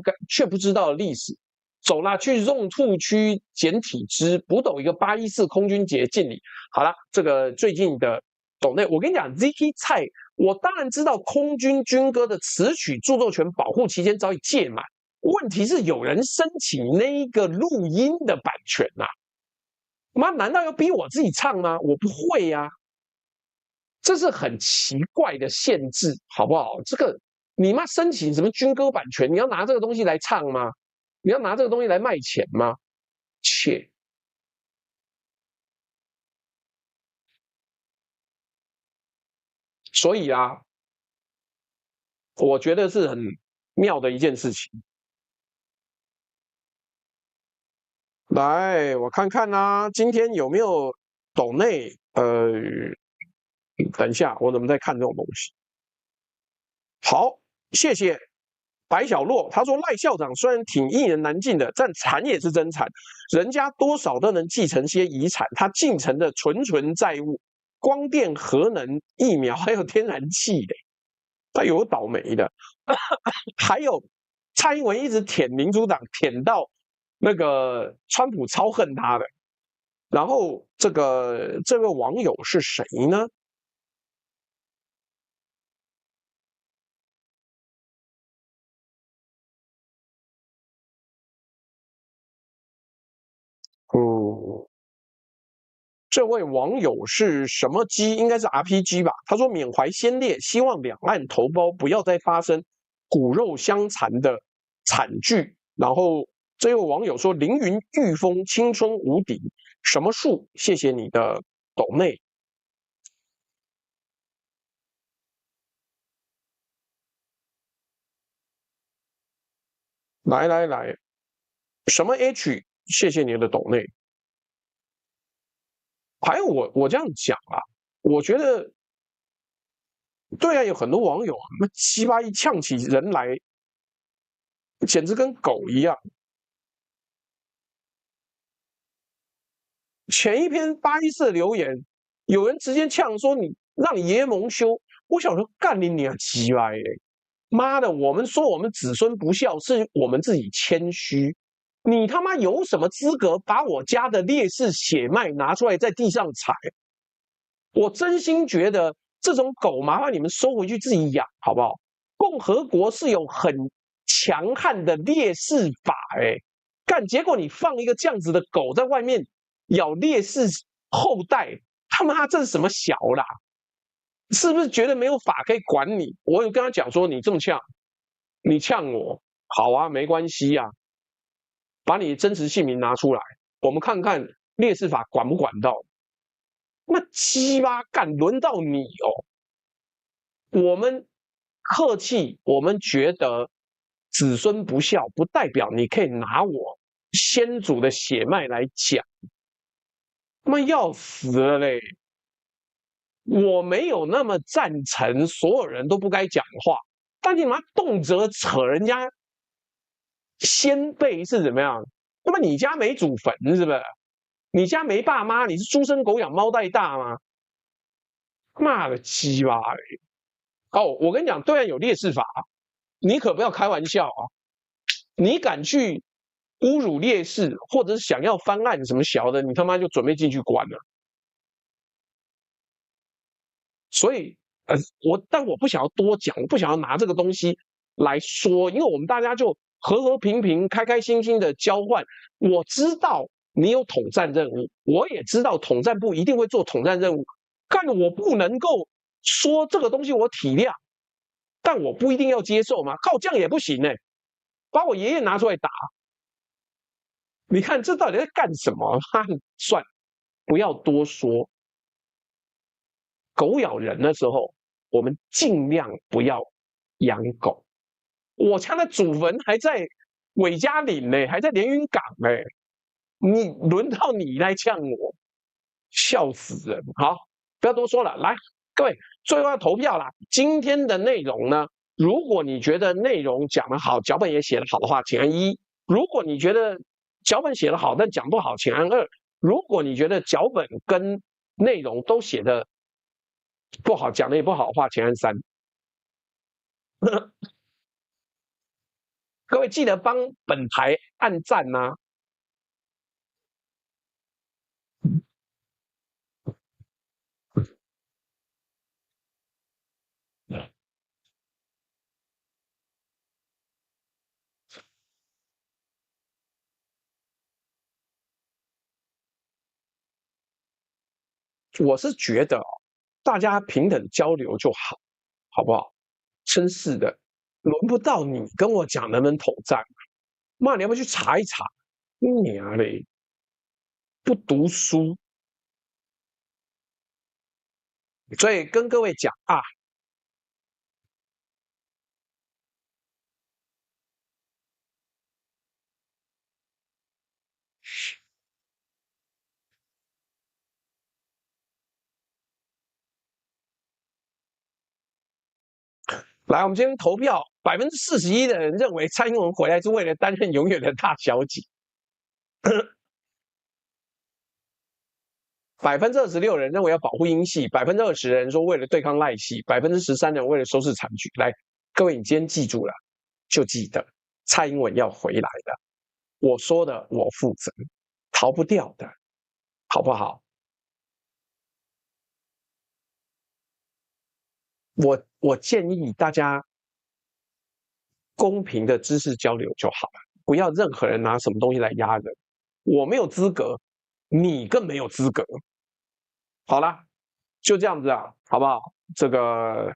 不知道的历史。走啦，去用兔区捡体脂，补斗一个814空军节敬礼。好了，这个最近的斗内，我跟你讲 ，Ziki 蔡，我当然知道空军军歌的词曲著作权保护期间早已届满，问题是有人申请那个录音的版权啊。妈，难道要逼我自己唱吗？我不会呀、这是很奇怪的限制，好不好？这个你妈申请什么军歌版权？你要拿这个东西来唱吗？你要拿这个东西来卖钱吗？切！所以啊，我觉得是很妙的一件事情。来，我看看啊，今天有没有抖内？等一下，我怎么在看这种东西？好，谢谢白小洛，他说赖校长虽然挺一言难尽的，但惨也是真惨，人家多少都能继承些遗产，他继承的纯债务，光电、核能、疫苗还有天然气嘞，他有倒霉的。还有蔡英文一直舔民主党，舔到那个川普超恨他的。然后这位网友是谁呢？嗯，这位网友是什么鸡？应该是 RPG 吧？他说缅怀先烈，希望两岸同胞不要再发生骨肉相残的惨剧。然后这位网友说凌云御风，青春无敌。什么树？谢谢你的抖内。来，什么 H？谢谢你的抖内。还有我这样讲啊，我觉得对啊，有很多网友那七八一呛起人来，简直跟狗一样。前一篇814留言，有人直接呛说你让你爷爷蒙羞，我想说干你娘鸡掰嘞！妈的，我们说我们子孙不孝，是我们自己谦虚。你他妈有什么资格把我家的烈士血脉拿出来在地上踩？我真心觉得这种狗，麻烦你们收回去自己养，好不好？共和国是有很强悍的烈士法，干结果你放一个这样子的狗在外面咬烈士后代，他妈这是什么小啦？是不是觉得没有法可以管你？我有跟他讲说，你这么呛，你呛我，好啊，没关系啊，把你的真实姓名拿出来，我们看看烈士法管不管到。那鸡巴干，轮到你哦。我们客气，我们觉得子孙不孝，不代表你可以拿我先祖的血脉来讲。他妈要死了嘞！我没有那么赞成所有人都不该讲话，但你妈动辄扯人家先辈是怎么样？那么你家没祖坟是不是？你家没爸妈？你是猪生狗养猫带大吗？妈的鸡巴嘞！哦，我跟你讲，对岸有烈士法，你可不要开玩笑啊！你敢去侮辱烈士，或者是想要翻案什么小的，你他妈就准备进去关了。所以，但我不想要多讲，我不想要拿这个东西来说，因为我们大家就和和平平、开开心心的交换。我知道你有统战任务，我也知道统战部一定会做统战任务，但我不能够说这个东西我体谅，但我不一定要接受嘛，靠这样也不行呢、把我爷爷拿出来打。你看这到底在干什么？算，不要多说。狗咬人的时候，我们尽量不要养狗。我家的祖坟还在韦家岭呢，还在连云港呢。你轮到你来呛我，笑死人！好，不要多说了，来，各位，最后要投票啦。今天的内容呢，如果你觉得内容讲得好，脚本也写得好的话，请按1；如果你觉得脚本写得好，但讲不好，请按2；如果你觉得脚本跟内容都写得不好，讲的也不好的话，请按3。各位记得帮本台按赞呐、我是觉得大家平等交流就好，好不好？真是的，轮不到你跟我讲能不能统战。妈，你要不要去查一查？你啊嘞，不读书。所以跟各位讲啊，来，我们今天投票，41%的人认为蔡英文回来是为了担任永远的大小姐，26%人认为要保护英系，20%人说为了对抗赖系，13%人为了收拾残局。来，各位，你今天记住了，就记得蔡英文要回来的，我说的我负责，逃不掉的，好不好？我建议大家公平的知识交流就好了，不要任何人拿什么东西来压人。我没有资格，你更没有资格。好啦，就这样子啊，好不好？这个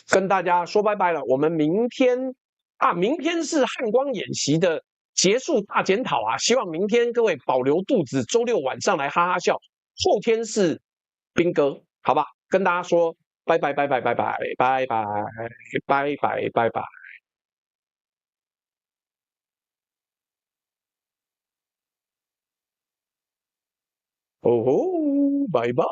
跟大家说拜拜了。我们明天啊，明天是汉光演习的结束大检讨啊，希望明天各位保留肚子，周六晚上来哈哈笑。后天是兵哥，好吧？跟大家说拜拜拜拜拜拜拜拜拜拜拜拜。哦吼，拜拜。